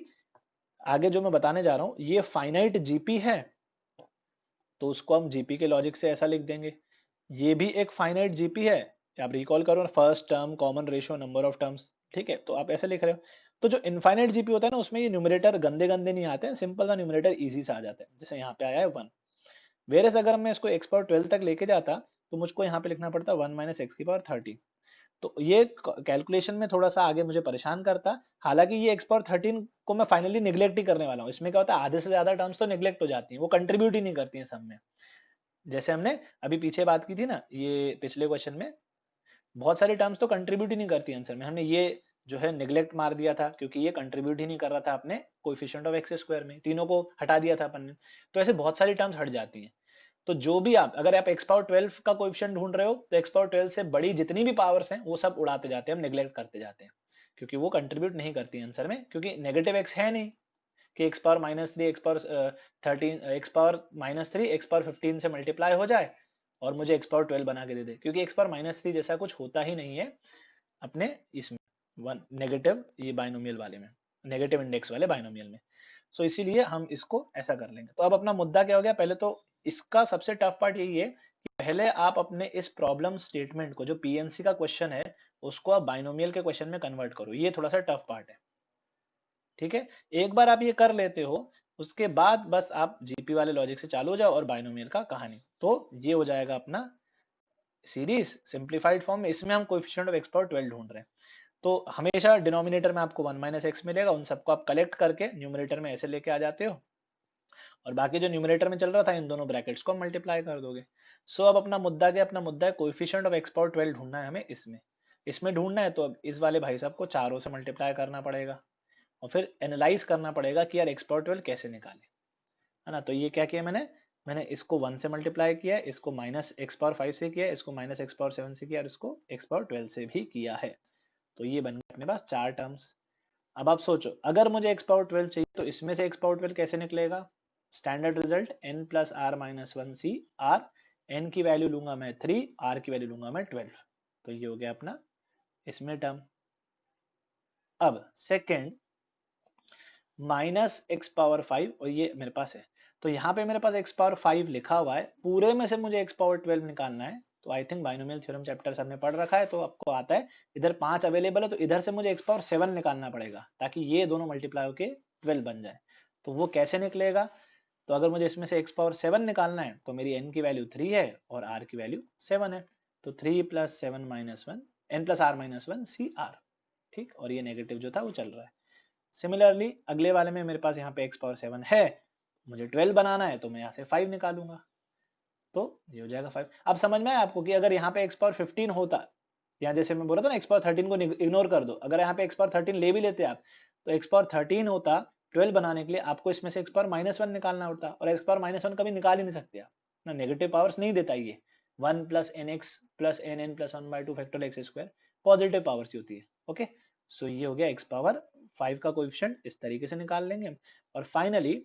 आगे जो मैं बताने जा रहा हूँ ये फाइनाइट जीपी है, तो उसको हम जीपी के लॉजिक से ऐसा लिख देंगे। ये भी एक फाइनाइट जीपी है, आप रिकॉल करो first term common ratio number of terms, ठीक है, तो आप ऐसे लिख रहे हो। तो जो इनफाइनाइट जीपी होता है ना उसमें ये न्यूमरेटर गंदे गंदे नहीं आते हैं, सिंपल सा न्यूमरेटर इजी से आ जाता है, जैसे यहाँ पे आया है 1। वेरस अगर मैं इसको एक्स पावर 12 तक लेके जाता तो मुझको यहाँ पे लिखना पड़ता 1 - एक्स की पावर 30। तो ये कैलकुलेशन में थोड़ा सा आगे मुझे परेशान करता, हालांकि ये एक्स पावर 13 को मैं फाइनली निग्लेक्ट ही करने वाला हूँ। इसमें क्या होता है आधे से ज्यादा टर्म्स तो निग्लेक्ट हो जाती हैं, वो कंट्रीब्यूट ही नहीं करती हैं सब में। जैसे हमने अभी पीछे बात की थी ना, ये पिछले क्वेश्चन में बहुत सारी टर्म्स तो कंट्रीब्यूट ही नहीं करती आंसर में, हमने ये जो है निग्लेक्ट मार दिया था क्योंकि ये कंट्रीब्यूट ही नहीं कर रहा था अपने कोएफिशिएंट ऑफ एक्स स्क्वायर में, तीनों को हटा दिया था अपन ने। तो ऐसे बहुत सारी टर्म्स हट जाती हैं। तो जो भी आप अगर आप एक्स पावर 12 का कोएफिशिएंट ढूंढ रहे हो तो एक्स पावर 12 से बड़ी जितनी भी पावर्स हैं वो सब उड़ाते जाते हैं, हम निग्लेक्ट करते जाते हैं, क्योंकि वो कंट्रीब्यूट नहीं करती आंसर में, क्योंकि नेगेटिव एक्स है नहीं कि x power -3 x power 13 x power -3 x power 15 से मल्टीप्लाई हो जाए और मुझे एक्स पावर 12 बना के दे दे, क्योंकि एक्स पावर -3 जैसा कुछ होता ही नहीं है अपने इसमें वन नेगेटिव ये बाइनोमियल वाले में, नेगेटिव इंडेक्स वाले बाइनोमियल में। सो इसीलिए हम इसको ऐसा कर लेंगे। तो अब अपना मुद्दा क्या हो गया, पहले तो इसका सबसे टफ पार्ट यही है कि पहले आप अपने इस प्रॉब्लम स्टेटमेंट को जो पीएनसी का क्वेश्चन है उसको आप बाइनोमियल के क्वेश्चन में कन्वर्ट करो, ये थोड़ा सा टफ पार्ट है। ठीक है, एक बार आप ये कर लेते हो उसके बाद बस आप जीपी वाले लॉजिक से चालू हो जाओ और बाइनोमियल का कहानी, तो ये हो जाएगा अपना सीरीज सिंप्लीफाइड फॉर्म में। इसमें हम कोएफिशिएंट ऑफ एक्स पावर 12 ढूंढ रहे हैं, तो हमेशा डिनोमिनेटर में आपको 1 - एक्स मिलेगा, उन सबको आप कलेक्ट करके न्यूमरेटर में ऐसे लेके आ जाते हो, और बाकी जो न्यूमरेटर में चल रहा था इन दोनों ब्रैकेट्स को मल्टीप्लाई कर दोगे। सो अब अपना मुद्दा क्या, अपना मुद्दा है कोएफिशिएंट ऑफ एक्स पावर 12 ढूंढना है हमें, इसमें इसमें ढूंढना है, तो अब इस वाले भाई साहब को चारों से मल्टीप्लाई करना पड़ेगा और फिर एनालाइज करना पड़ेगा कि यार एक्स पावर 12 कैसे निकाले, है ना। तो ये क्या किया मैंने, मैंने इसको 1 से मल्टीप्लाई किया, इसको -एक्स पावर 5 से किया, इसको -एक्स पावर 7 से किया, और इसको एक्स पावर 12 से भी किया है। तो ये बन गया अपने पास 4 टर्म्स। अब आप सोचो अगर मुझे एक्स पावर 12 चाहिए तो इसमें से एक्स पावर 12 कैसे निकलेगा, standard result n plus r minus one C r, n की वैल्यू लूंगा मैं 3, r की वैल्यू लूंगा मैं 12। तो ये हो गया अपना इसमें टर्म। अब सेकंड माइनस एक्स पावर 5, और ये मेरे पास है, तो यहाँ पे मेरे पास एक्स पावर 5 लिखा हुआ है, पूरे में से मुझे एक्स पावर 12 निकालना है। तो I think binomial theorem chapter sir ने पढ़ रखा है, तो आपको आता है इधर 5 अवेलेबल है, तो इधर से मुझे एक्स पावर 7 निकालना पड़ेगा ताकि ये दोनों मल्टीप्लाई होके 12 बन जाए। तो वो कैसे निकलेगा? तो अगर मुझे इसमें से एक्स पावर 7 निकालना है तो मेरी n की वैल्यू 3 है और r की वैल्यू 7 है, तो 3 plus 7 minus one, n plus r minus one C r. ठीक, और ये नेगेटिव जो था वो चल रहा है। सिमिलरली अगले वाले में मेरे पास यहाँ पे x पावर 7 है, मुझे 12 बनाना है, तो मैं यहाँ से 5 निकालूंगा, तो ये हो जाएगा 5। अब समझ में आया आपको कि अगर यहाँ पे x पावर 15 होता, या जैसे मैं बोल रहा था ना x पावर 13 को इग्नोर कर दो, अगर यहाँ पे x पावर 13 ले भी लेते आप, तो x पावर 13 होता 12 बनाने के लिए आपको इसमें से x पावर माइनस वन निकालना होता, और x पावर माइनस वन कभी निकाल ही नहीं सकते आप ना, नेगेटिव पावर्स नहीं देता ये। 1 plus n x plus n n plus one by two factorial x square positive powers होती है। ओके, सो ये हो गया x पावर 5 का कोएफिशिएंट, इस तरीके से निकाल लेंगे। और फाइनली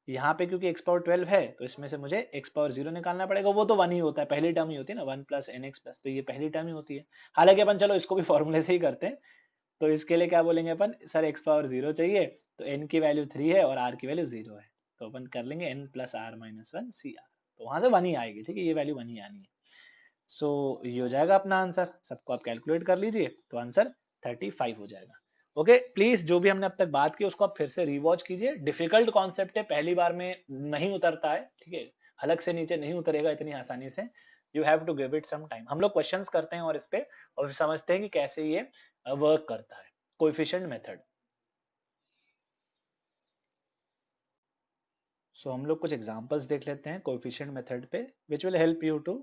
यहाँ पे क्योंकि x पावर 12 है, तो इसमें से मुझे x पावर 0 निकालना पड़ेगा, वो तो 1 ही होता है, पहली टर्म ही होती है ना, 1 प्लस एन एक्स प्लस, तो ये पहली टर्म ही होती है। हालांकि अपन चलो इसको भी फॉर्मूले से ही करते हैं, तो इसके लिए क्या बोलेंगे अपन, सर x पावर 0 चाहिए, तो n की वैल्यू 3 है और r की वैल्यू 0 है, तो अपन कर लेंगे n plus r minus one C r, तो वहां से 1 ही आएगी। ठीक है, ये वैल्यू 1 ही आनी है। सो ये हो जाएगा अपना आंसर, सबको आप कैलकुलेट कर लीजिए, तो आंसर 35 हो जाएगा। ओके, प्लीज जो भी हमने अब तक बात की उसको आप फिर से रिवॉच कीजिए, डिफिकल्ट कॉन्सेप्ट है, पहली बार में नहीं उतरता है, ठीक है, हलक से नीचे नहीं उतरेगा इतनी आसानी से, you have to give it some time. हम लोग क्वेश्चंस करते हैं और इस पे और फिर समझते हैं कि कैसे ये वर्क करता है, कोएफिशिएंट मेथड। सो हम लोग कुछ एग्जांपल्स देख लेते हैं कोएफिशिएंट मेथड पे, which will help you to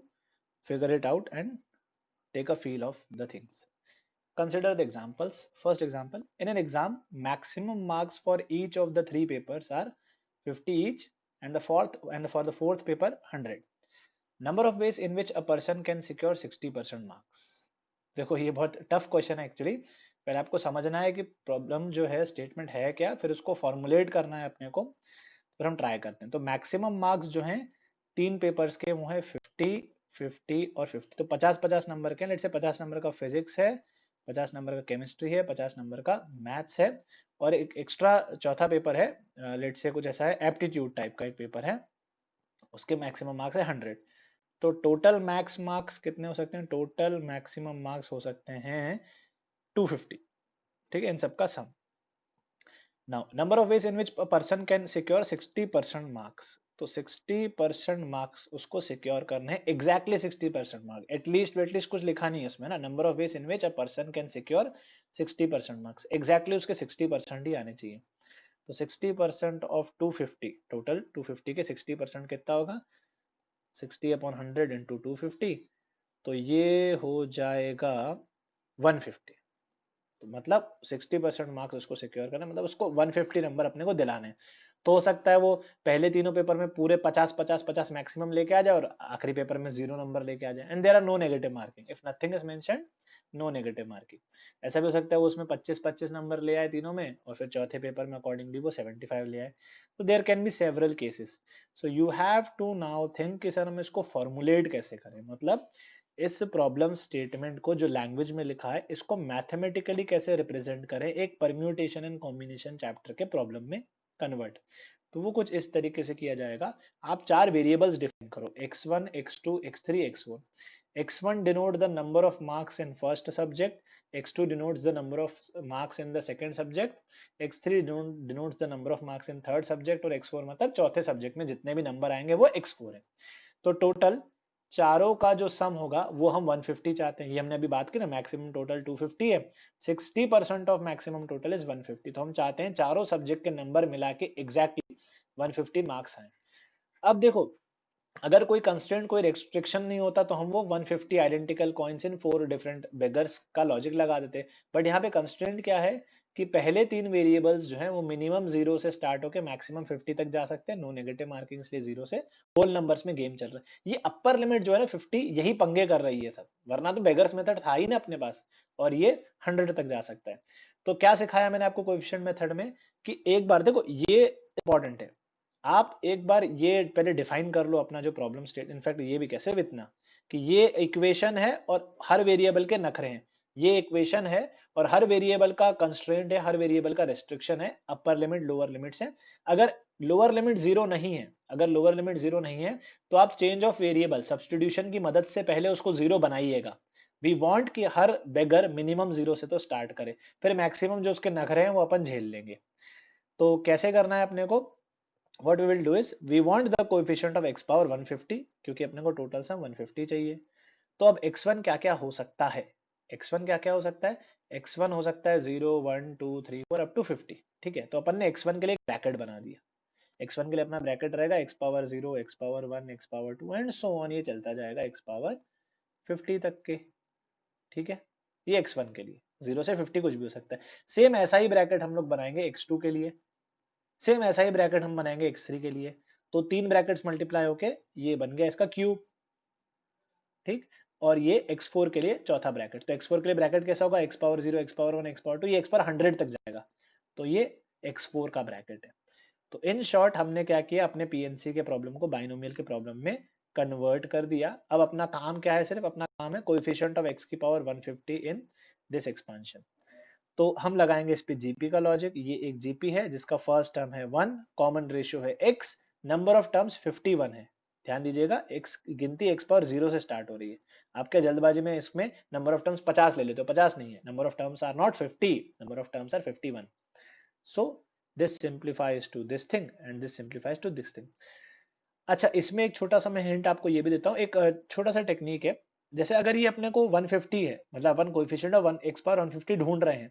figure it out and take a feel of the things. Consider the examples. First example, in an exam, maximum marks for each of the three papers are 50 each, and for the fourth paper 100. Number of ways in which a person can secure 60% marks. देखो ये बहुत टफ क्वेश्चन है एक्चुअली, पहले आपको समझना है कि प्रॉब्लम जो है स्टेटमेंट है क्या, फिर उसको फॉर्मुलेट करना है अपने को, फिर हम ट्राई करते हैं। तो मैक्सिमम मार्क्स जो हैं तीन पेपर्स के वो है 50, 50 और 50, तो 50-50 नंबर के, लेट से 50 नंबर का फिजिक्स है, 50 नंबर का केमिस्ट्री है, 50 नंबर का मैथ्स है, और एक एक्स्ट्रा चौथा पेपर है, लेट से कुछ ऐसा है एप्टीट्यूड टाइप का एक पेपर है, उसके मैक्सिमम मार्क्स है 100। तो टोटल मैक्स मार्क्स कितने हो सकते हैं, टोटल मैक्सिमम मार्क्स हो सकते हैं 250। ठीक है, इन सबका सम। Now, number of ways in which a person can secure 60% marks. तो 60% मार्क्स उसको सिक्योर करने हैं, एग्जैक्टली 60% मार्क्स, एटलीस्ट कुछ लिखा नहीं है उसमें ना, number of ways in which a person can secure 60% marks, exactly उसके 60% ही आने चाहिए। तो 60% ऑफ 250, टोटल 250 के 60% कितना होगा, 60 अपॉन 100 इंटू 250, तो ये हो जाएगा 150। तो मतलब 60% मार्क्स उसको सिक्योर करना, मतलब उसको 150 नंबर अपने को दिलाने हैं। तो हो सकता है वो पहले तीनों पेपर में पूरे 50-50-50 मैक्सिमम लेके आ जाए और आखिरी पेपर में 0 नंबर लेके आ जाए, and there are no negative marking, if nothing is mentioned no negative marking. ऐसा भी हो सकता है वो उसमें 25-25 नंबर ले आए तीनों में, और फिर चौथे पेपर में अकॉर्डिंगली वो 75 ले आए। तो there can be several cases. So you have to now think कि सर हम इसको फॉर्मुलेट कैसे करें, मतलब इस प्रॉब्लम स्टेटमेंट को जो लैंग्वेज में लिखा है इसको मैथमेटिकली कैसे रिप्रेजेंट करें एक परम्यूटेशन एंड कॉम्बिनेशन चैप्टर के प्रॉब्लम में कन्वर्ट। तो वो कुछ इस तरीके से किया जाएगा, आप चार वेरिएबल्स डिफाइन करो, x1 x2 x3 x4। x1 denote the number of marks in first subject, x2 denotes the number of marks in the second subject, x3 denotes the number of marks in third subject, और x4 मतलब चौथे सब्जेक्ट में जितने भी नंबर आएंगे वो x4 है। तो टोटल चारों का जो सम होगा वो हम 150 चाहते हैं, ये हमने अभी बात की ना, मैक्सिमम टोटल 250 है, 60% ऑफ मैक्सिमम टोटल इज 150, तो हम चाहते हैं चारों सब्जेक्ट के नंबर मिला के एग्जैक्टली 150 मार्क्स आए। अब देखो अगर कोई कंस्ट्रेंट कोई रेस्ट्रिक्शन नहीं होता तो हम वो 150 identical coins in 4 different beggars का लॉजिक लगा देते, बट यहाँ पे कंस्ट्रेंट क्या है कि पहले तीन वेरिएबल्स जो हैं वो मिनिमम 0 से स्टार्ट होकर मैक्सिमम 50 तक जा सकते हैं, नो नेगेटिव मार्किंग, इसलिए 0 से होल नंबर्स में गेम चल रहा है। ये अपर लिमिट जो है ना 50, यही पंगे कर रही है सब, वरना तो बेगर्स मेथड था ही ना अपने पास, और ये 100 तक जा सकता है। तो क्या सिखाया मैंने आपको कोएफिशिएंट मेथड में कि एक बार देखो ये इंपॉर्टेंट है, आप एक बार ये पहले डिफाइन कर लो अपना जो प्रॉब्लम स्टेट, इनफैक्ट ये भी कैसे इतना कि ये इक्वेशन है और हर वेरिएबल के नखरे हैं, ये इक्वेशन है और हर वेरिएबल का कंस्ट्रेंट है, हर वेरिएबल का रेस्ट्रिक्शन है, अपर लिमिट लोअर लिमिट्स है। अगर लोअर लिमिट जीरो नहीं है, अगर लोअर लिमिट जीरो नहीं है तो आप चेंज ऑफ वेरिएबल सब्स्टिट्यूशन की मदद से पहले उसको जीरो बनाइएगा। वी वांट कि हर बेगर मिनिमम जीरो से तो स्टार्ट करे, फिर मैक्सिमम जो उसके नखरे हैं वो अपन झेल लेंगे। तो कैसे करना है अपने को, what we will do is we want the coefficient of x power 150, क्योंकि अपने को टोटल सम 150 चाहिए। तो अब x1 क्या क्या हो सकता है, x1 क्या क्या हो सकता है, x1 हो सकता है 0 1 2 3 4 अप टू 50। ठीक है, तो अपन ने x1 के लिए एक ब्रैकेट बना दिया, x1 के लिए अपना ब्रैकेट रहेगा x power 0 x power 1 x power 2 and so on, ये चलता जाएगा x पावर 50 तक के। ठीक है, ये x1 के लिए 0 से 50 कुछ भी हो सकता है। सेम ऐसा ही ब्रैकेट हम लोग बनाएंगे x2 के लिए, सेम ऐसा ही ब्रैकेट हम बनाएंगे x3 के लिए। तो तीन ब्रैकेट्स मल्टीप्लाई होके ये बन गया इसका क्यूब। ठीक, और ये x4 के लिए चौथा ब्रैकेट, तो x4 के लिए ब्रैकेट कैसा होगा, x power 0 x power 1 x power 2, ये x पावर 100 तक जाएगा, तो ये x4 का ब्रैकेट है। तो इन शॉर्ट हमने क्या किया, अपने पीएनसी के प्रॉब्लम को बाइनोमियल के प्रॉब्लम में कन्वर्ट कर दिया। अब अपना काम क्या है, सिर्फ अपना काम है कोएफिशिएंट ऑफ x की पावर 150 इन दिस एक्सपेंशन। तो हम लगाएंगे इस पे जीपी का लॉजिक, ये एक जीपी है जिसका फर्स्ट टर्म है 1, कॉमन रेशियो है x, नंबर ऑफ टर्म्स 51 है। ध्यान दीजिएगा x गिनती x पावर 0 से स्टार्ट हो रही है। आप क्या जल्दबाजी में इसमें नंबर ऑफ टर्म्स 50 ले लेते हो, 50 नहीं है, number of terms are not 50, number of terms are 51। So this simplifies to this thing and this simplifies to this thing. अच्छा, इसमें एक छोटा सा मैं हिंट आपको ये भी देता हूँ, एक छोटा सा टेक्निक है। जैसे अगर ये अपने को 150 है, मतलब अपन कोएफिशिएंट ऑफ 1 x पावर 150 ढूंढ रहे हैं,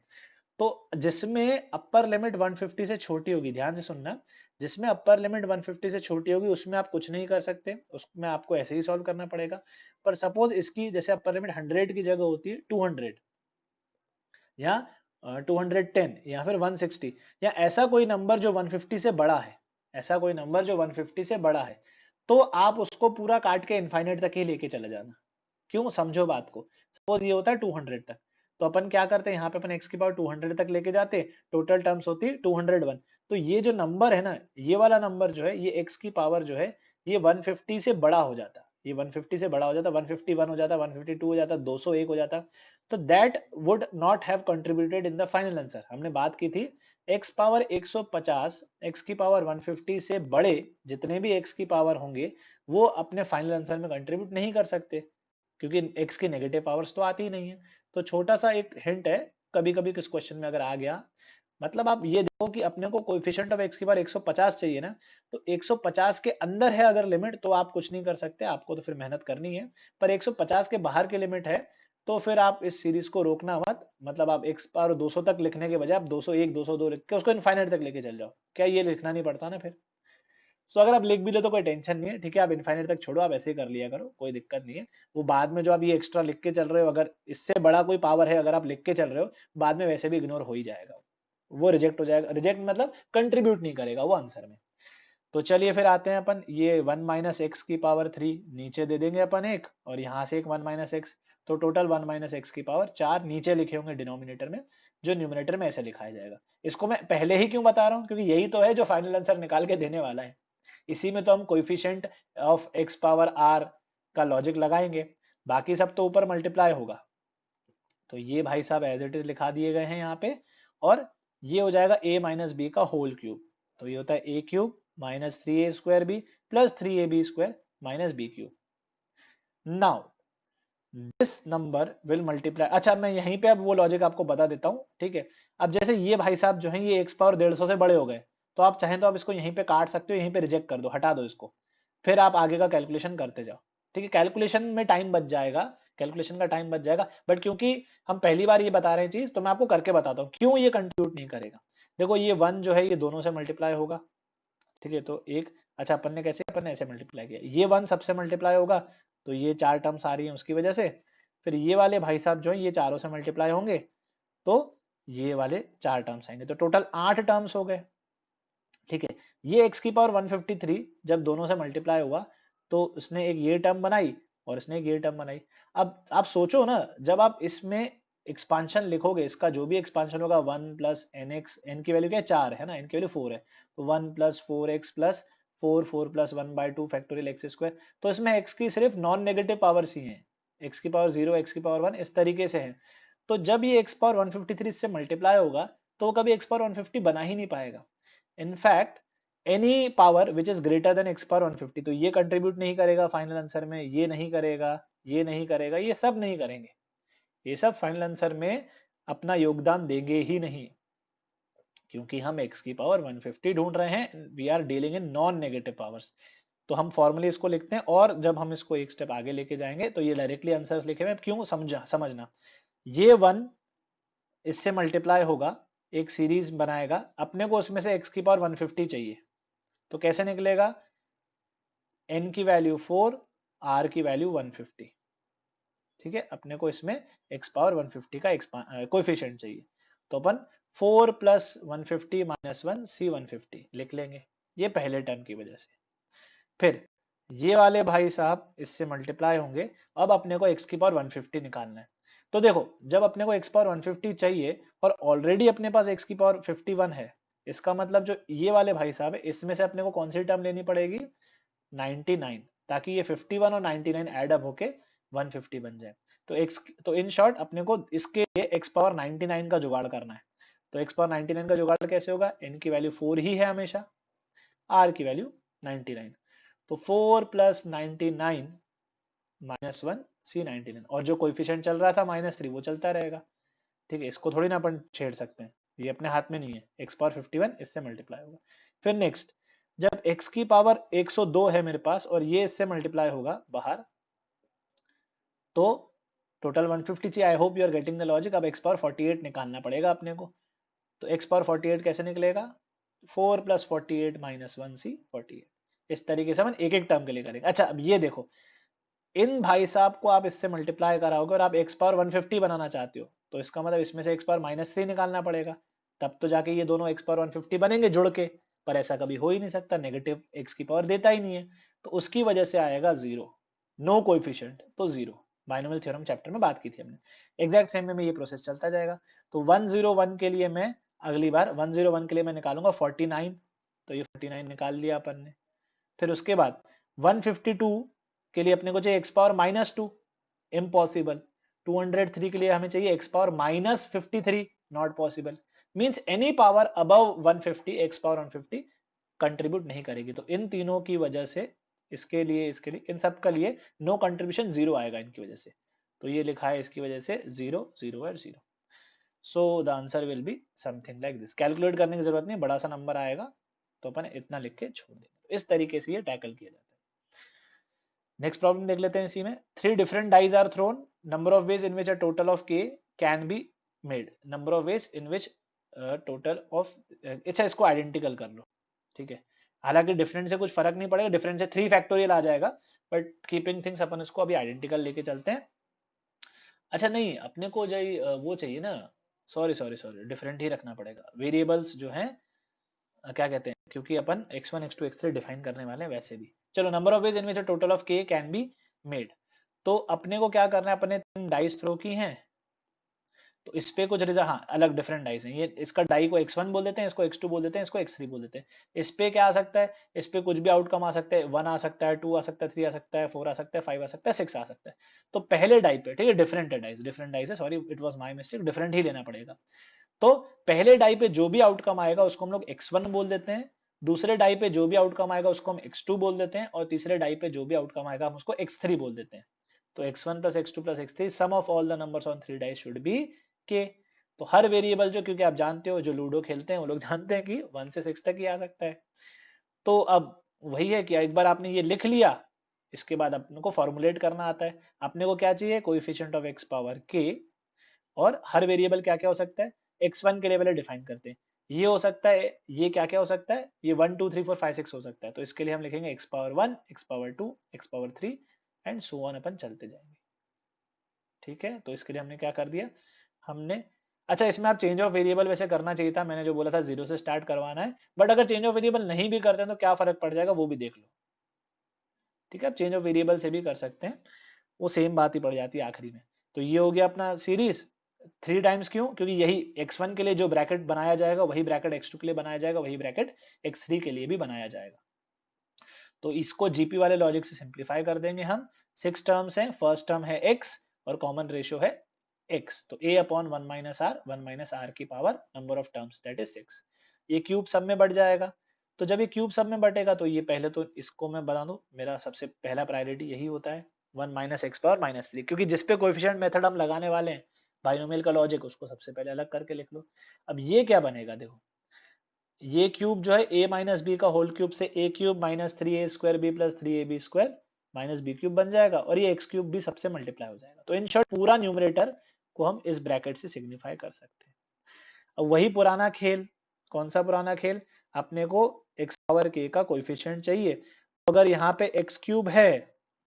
तो जिसमें अपर लिमिट 150 से छोटी होगी, ध्यान से सुनना, जिसमें अपर लिमिट 150 से छोटी होगी उसमें आप कुछ नहीं कर सकते, उसमें आपको ऐसे ही सॉल्व करना पड़ेगा। पर सपोज इसकी जैसे अपर लिमिट 100 की जगह होती है 200 या 210 या फिर 160, या ऐसा कोई नंबर जो 150 से बड़ा है, ऐसा कोई नंबर जो 150 से बड़ा है, तो आप उसको पूरा काट के इनफाइनाइट तक ही लेके चले जाना। क्यों, समझो बात को। सपोज ये होता है 200 तक, तो अपन क्या करते हैं, यहाँ पे अपन x की पावर 200 तक लेके जाते, टोटल टर्म्स होती 201। तो ये जो नंबर है ना, ये वाला नंबर जो है, ये x की पावर जो है, ये 150 से बड़ा हो जाता, ये 150 से बड़ा हो जाता, 151 हो जाता, 152 हो जाता, 201 हो जाता। तो that would not have contributed in the final answer. हमने बात की थी x पावर 150, x की पावर 150 से बड़े जितने भी x की पावर होंगे वो अपने फाइनल आंसर में कंट्रीब्यूट नहीं कर सकते, क्योंकि x की नेगेटिव पावर्स तो आती ही नहीं है। तो छोटा सा एक हिंट है, कभी कभी किस क्वेश्चन में अगर आ गया, मतलब आप ये देखो कि अपने को कोएफिशिएंट ऑफ x की बार 150 चाहिए ना, तो 150 के अंदर है अगर लिमिट तो आप कुछ नहीं कर सकते, आपको तो फिर मेहनत करनी है। पर 150 के बाहर की लिमिट है तो फिर आप इस सीरीज को रोकना मत, मतलब आप x पावर 200 तक लिखने के बजाय आप 201 202 लिख के उसको इनफाइनाइट तक लेके चल जाओ, क्या ये लिखना नहीं पड़ता ना फिर। सो अगर आप लिख भी लो तो कोई टेंशन नहीं है, ठीक है, आप इनफाइनाइट तक छोड़ो, आप ऐसे ही कर लिया करो, कोई दिक्कत नहीं है। वो बाद में जो आप ये एक्स्ट्रा लिख के चल रहे हो, अगर इससे बड़ा कोई पावर है अगर आप लिख के चल रहे हो, बाद में वैसे भी इग्नोर हो ही जाएगा, वो रिजेक्ट हो जाएगा, रिजेक्ट मतलब कंट्रीब्यूट नहीं करेगा वो आंसर में। तो चलिए फिर आते हैं अपन, ये 1 माइनस एक्स की पावर 3 नीचे दे देंगे अपन एक, और यहाँ से एक 1 माइनस एक्स, तो टोटल 1 माइनस एक्स की पावर 4 नीचे लिखे होंगे डिनोमिनेटर में, जो न्यूमिनेटर में ऐसे लिखाया जाएगा। इसको मैं पहले ही क्यों बता रहा हूँ, क्योंकि यही तो है जो फाइनल आंसर निकाल के देने वाला है। इसी में तो हम coefficient of x power r का लॉजिक लगाएंगे, बाकी सब तो ऊपर मल्टीप्लाई होगा। तो ये भाई साहब एज इट इज लिखा दिए गए हैं यहाँ पे, और ये हो जाएगा a माइनस बी का होल क्यूब, तो ये होता है a cube minus 3a square b plus 3ab square minus b cube. Now this number will multiply, अच्छा मैं यहीं पे अब वो लॉजिक आपको बता देता हूँ, ठीक है। अब जैसे ये भाई साहब जो है ये x पावर 150 से बड़े हो गए, तो आप चाहें तो आप इसको यहीं पे काट सकते हो, यहीं पे रिजेक्ट कर दो, हटा दो इसको, फिर आप आगे का कैलकुलेशन करते जाओ। ठीक है, कैलकुलेशन में टाइम बच जाएगा, कैलकुलेशन का टाइम बच जाएगा, बट क्योंकि हम पहली बार ये बता रहे हैं चीज, तो मैं आपको करके बताता हूँ क्यों ये कंट्रीब्यूट नहीं करेगा। देखो ये 1 जो है ये दोनों से मल्टीप्लाई होगा, ठीक है, तो एक, अच्छा अपन ने कैसे, अपन ने ऐसे मल्टीप्लाई किया, ये 1 सबसे मल्टीप्लाई होगा, तो ये 4 टर्म्स आ रही है उसकी वजह से, फिर ये वाले भाई साहब जो है ये चारों से मल्टीप्लाई होंगे, तो ये वाले 4 टर्म्स आएंगे, तो टोटल 8 टर्म्स हो गए। ठीक है, ये x की पावर 153 जब दोनों से मल्टीप्लाई हुआ, तो उसने एक ये टर्म बनाई और इसने एक ये टर्म बनाई। अब आप सोचो ना, जब आप इसमें एक्सपांशन लिखोगे, इसका जो भी एक्सपांशन होगा 1 प्लस एन एक्स, एन की वैल्यू क्या है 4 है ना, एन की वैल्यू 4 है, तो 1 plus 4 x plus 4 plus 1/2 factorial x square. तो इसमें x की सिर्फ नॉन नेगेटिव पावर्स ही हैं, x की पावर 0, x की पावर 1 इस तरीके से है। तो जब ये x पावर 153 से मल्टीप्लाई होगा तो वो कभी x पावर 150 बना ही नहीं पाएगा। In fact any power which is greater than x power 150, तो ये कंट्रीब्यूट नहीं करेगा फाइनल आंसर में, ये नहीं करेगा, ये नहीं करेगा, ये सब नहीं करेंगे, ये सब फाइनल आंसर में अपना योगदान देंगे ही नहीं, क्योंकि हम x की पावर 150 ढूंढ रहे हैं, we are dealing in non negative powers. तो हम फॉर्मली इसको लिखते हैं, और जब हम इसको एक स्टेप आगे लेके जाएंगे तो ये डायरेक्टली आंसर्स लिखे हुए हैं। क्यों, समझना, ये 1 इससे मल्टीप्लाई होगा, एक सीरीज बनाएगा, अपने को उसमें से x की पावर 150 चाहिए, तो कैसे निकलेगा, n की वैल्यू 4, r की वैल्यू 150, ठीक है, अपने को इसमें x पावर 150 का कोएफिशिएंट चाहिए, तो अपन 4 प्लस 150 माइनस 1 c 150 लिख लेंगे, ये पहले टर्म की वजह से। फिर ये वाले भाई साहब इससे मल्टीप्लाई होंगे, अब अपने को x की पावर 150 निकालना है। तो देखो, जब अपने को x पावर 150 चाहिए और ऑलरेडी अपने पास x की पावर 51 है, इसका मतलब जो ये वाले भाई साहब है, इसमें से अपने को कौन सी टर्म लेनी पड़ेगी, 99, ताकि ये 51 और 99 ऐड अप होके 150 बन जाए। तो इन शॉर्ट अपने को इसके लिए x पावर 99 का जुगाड़ करना है। तो x पावर 99 का जुगाड़ कैसे होगा, n की वैल्यू 4 ही है हमेशा, r की वैल्यू 99, तो 4 प्लस 99 माइनस 1 c 99, और जो कोएफिशिएंट चल रहा था -3 वो चलता रहेगा, ठीक है, इसको थोड़ी ना अपन छेड़ सकते हैं, ये अपने हाथ में नहीं है, x पावर 51 इससे मल्टीप्लाई होगा। फिर नेक्स्ट, जब x की पावर 102 है मेरे पास और ये इससे मल्टीप्लाई होगा बाहर, तो टोटल 150 चाहिए। I hope you are getting the logic. अब x पावर 48 निकालना पड़ेगा अपने को, तो x पावर 48 कैसे निकलेगा, 4 प्लस 48 माइनस 1 c 48, इस तरीके से हम एक एक टर्म के लिए करेंगे। अच्छा, अब ये देखो, इन भाई साहब को आप इससे मल्टीप्लाई कराओगे और आप x पावर 150 बनाना चाहते हो, तो इसका मतलब इसमें से x पावर -3 निकालना पड़ेगा, तब तो जाके ये दोनों x पावर 150 बनेंगे जुड़ के, पर ऐसा कभी हो ही नहीं सकता, नेगेटिव x की पावर देता ही नहीं है, तो उसकी वजह से आएगा 0, नो कोएफिशिएंट, तो 0। बाइनोमियल थ्योरम चैप्टर में बात की थी हमने, एग्जैक्ट सेम में ये प्रोसेस चलता जाएगा। तो 101 के लिए मैं अगली बार 101 के लिए मैं निकालूंगा 49, तो ये 49 निकाल लिया अपन ने। फिर उसके बाद 152 के लिए अपने को चाहिए x पावर -2, इम्पॉसिबल। 203 के लिए हमें चाहिए x power -53, not possible. Means any power above 150 x power 150 contribute नहीं करेगी, तो इन तीनों की वजह से इसके लिए इन सब का लिए नो कंट्रीब्यूशन 0 आएगा इनकी वजह से, तो ये लिखा है इसकी वजह से 0 0 और 0। So the answer will be something like this. Calculate करने की जरूरत नहीं, बड़ा सा नंबर आएगा तो अपन इतना लिख के छोड़ देंगे। इस तरीके से ये टैकल किया जाता है। नेक्स्ट प्रॉब्लम देख लेते हैं इसी में। 3 different dice are thrown, number of ways in which a total of k can be made, number of ways in which total of, अच्छा इसको आइडेंटिकल कर लो, ठीक है, हालांकि डिफरेंट से कुछ फर्क नहीं पड़ेगा, डिफरेंट से 3 फैक्टोरियल आ जाएगा, बट कीपिंग थिंग्स अपन इसको अभी आइडेंटिकल लेके चलते हैं। अच्छा नहीं, अपने को जो वो चाहिए ना, सॉरी डिफरेंट ही रखना पड़ेगा, वेरिएबल्स जो हैं क्या कहते हैं, क्योंकि अपन x1 x2 x3 डिफाइन करने वाले हैं वैसे भी। चलो, number of ways in which total of k can be made, तो अपने को क्या करना है, अपने 3 डाइस थ्रो की हैं, तो इस पे कुछ हाँ अलग डिफरेंट डाइस हैं, ये इसका डाई को x1 बोल देते हैं, इसको x2 बोल देते हैं, इसको x3 बोल देते हैं। इस पे क्या आ सकता है, इस पे कुछ भी आउटकम आ सकता है, 1 आ सकता है, 2 आ सकता है, 3 आ सकता है, 4 आ सकता है, 5 आ सकता है, 6 आ सकता है। तो पहले डाई पे, ठीक है, डिफरेंट डाइस है, sorry it was my mistake, different ही लेना पड़ेगा। तो पहले डाई पे जो भी आउटकम आएगा उसको हम लोग x1 बोल देते हैं, दूसरे डाई पे जो भी आउटकम आएगा उसको हम x2 बोल देते हैं, और तीसरे डाई पे जो भी आउटकम आएगा हम उसको x3 बोल देते हैं। तो x1 plus x2 plus x3 sum of all the numbers on 3 dice should be k। तो हर वेरिएबल जो, क्योंकि आप जानते हो जो लूडो खेलते हैं वो लोग जानते हैं कि 1 से 6 तक ही आ सकता है। तो अब वही है कि एक बार आपने ये लिख लिया, इसके बाद अपने को फॉर्मुलेट करना आता है। अपने को क्या चाहिए, coefficient of x power k, और हर वेरिएबल क्या क्या हो सकता है, x1 के लिए पहले डिफाइन करते हैं, ये हो सकता है, ये क्या क्या हो सकता है, ये 1 2 3 4 5 6 हो सकता है, तो इसके लिए हम लिखेंगे x power 1, x power 2, x power 3 and so on, अपन चलते जाएंगे, ठीक है। तो इसके लिए हमने क्या कर दिया, हमने, अच्छा इसमें आप चेंज ऑफ वेरिएबल वैसे करना चाहिए था, मैंने जो बोला था 0 से स्टार्ट करवाना है, बट अगर चेंज ऑफ वेरिएबल नहीं भी करते हैं तो क्या फर्क पड़ जाएगा वो भी देख लो, ठीक है, आप चेंज ऑफ वेरिएबल से भी कर सकते हैं, वो सेम बात ही पड़ जाती है आखिरी में। तो ये हो गया अपना सीरीज 3 टाइम्स, क्यों, क्योंकि यही x1 के लिए जो ब्रैकेट बनाया जाएगा वही ब्रैकेट x2 के लिए बनाया जाएगा, वही ब्रैकेट x3 के लिए भी बनाया जाएगा, तो इसको जीपी वाले लॉजिक से सिंप्लीफाई कर देंगे हम। 6 टर्म्स हैं, फर्स्ट टर्म है x और कॉमन रेशियो है x, तो a upon 1 minus R, 1 minus R की power number of terms that is 6। ये क्यूब सब में बढ़ जाएगा। तो जब ये क्यूब सब में बटेगा तो ये पहले तो इसको मैं बता दूं, मेरा सबसे पहला प्रायोरिटी यही होता है 1 माइनस एक्स पावर माइनस 3, क्योंकि जिसपे कोएफिशिएंट मेथड हम लगाने वाले हैं बाइनोमियल का लॉजिक, उसको सबसे पहले अलग करके लिख लो। अब ये क्या बनेगा, देखो ये क्यूब जो है a माइनस बी का होल क्यूब से a cube minus 3a² b plus 3ab² minus b cube बन जाएगा, और ये x क्यूब भी सबसे मल्टीप्लाई हो जाएगा। तो इन शॉर्ट पूरा न्यूमरेटर को हम इस ब्रैकेट से सिग्निफाई कर सकते हैं। अब वही पुराना खेल, कौन सा पुराना खेल, अपने को x पावर k का कोएफिशिएंट चाहिए। तो अगर यहाँ पे x क्यूब है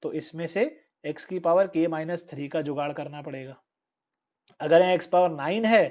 तो इसमें से x की पावर k माइनस 3 का जुगाड़ करना पड़ेगा। अगर यहाँ x पावर 9 है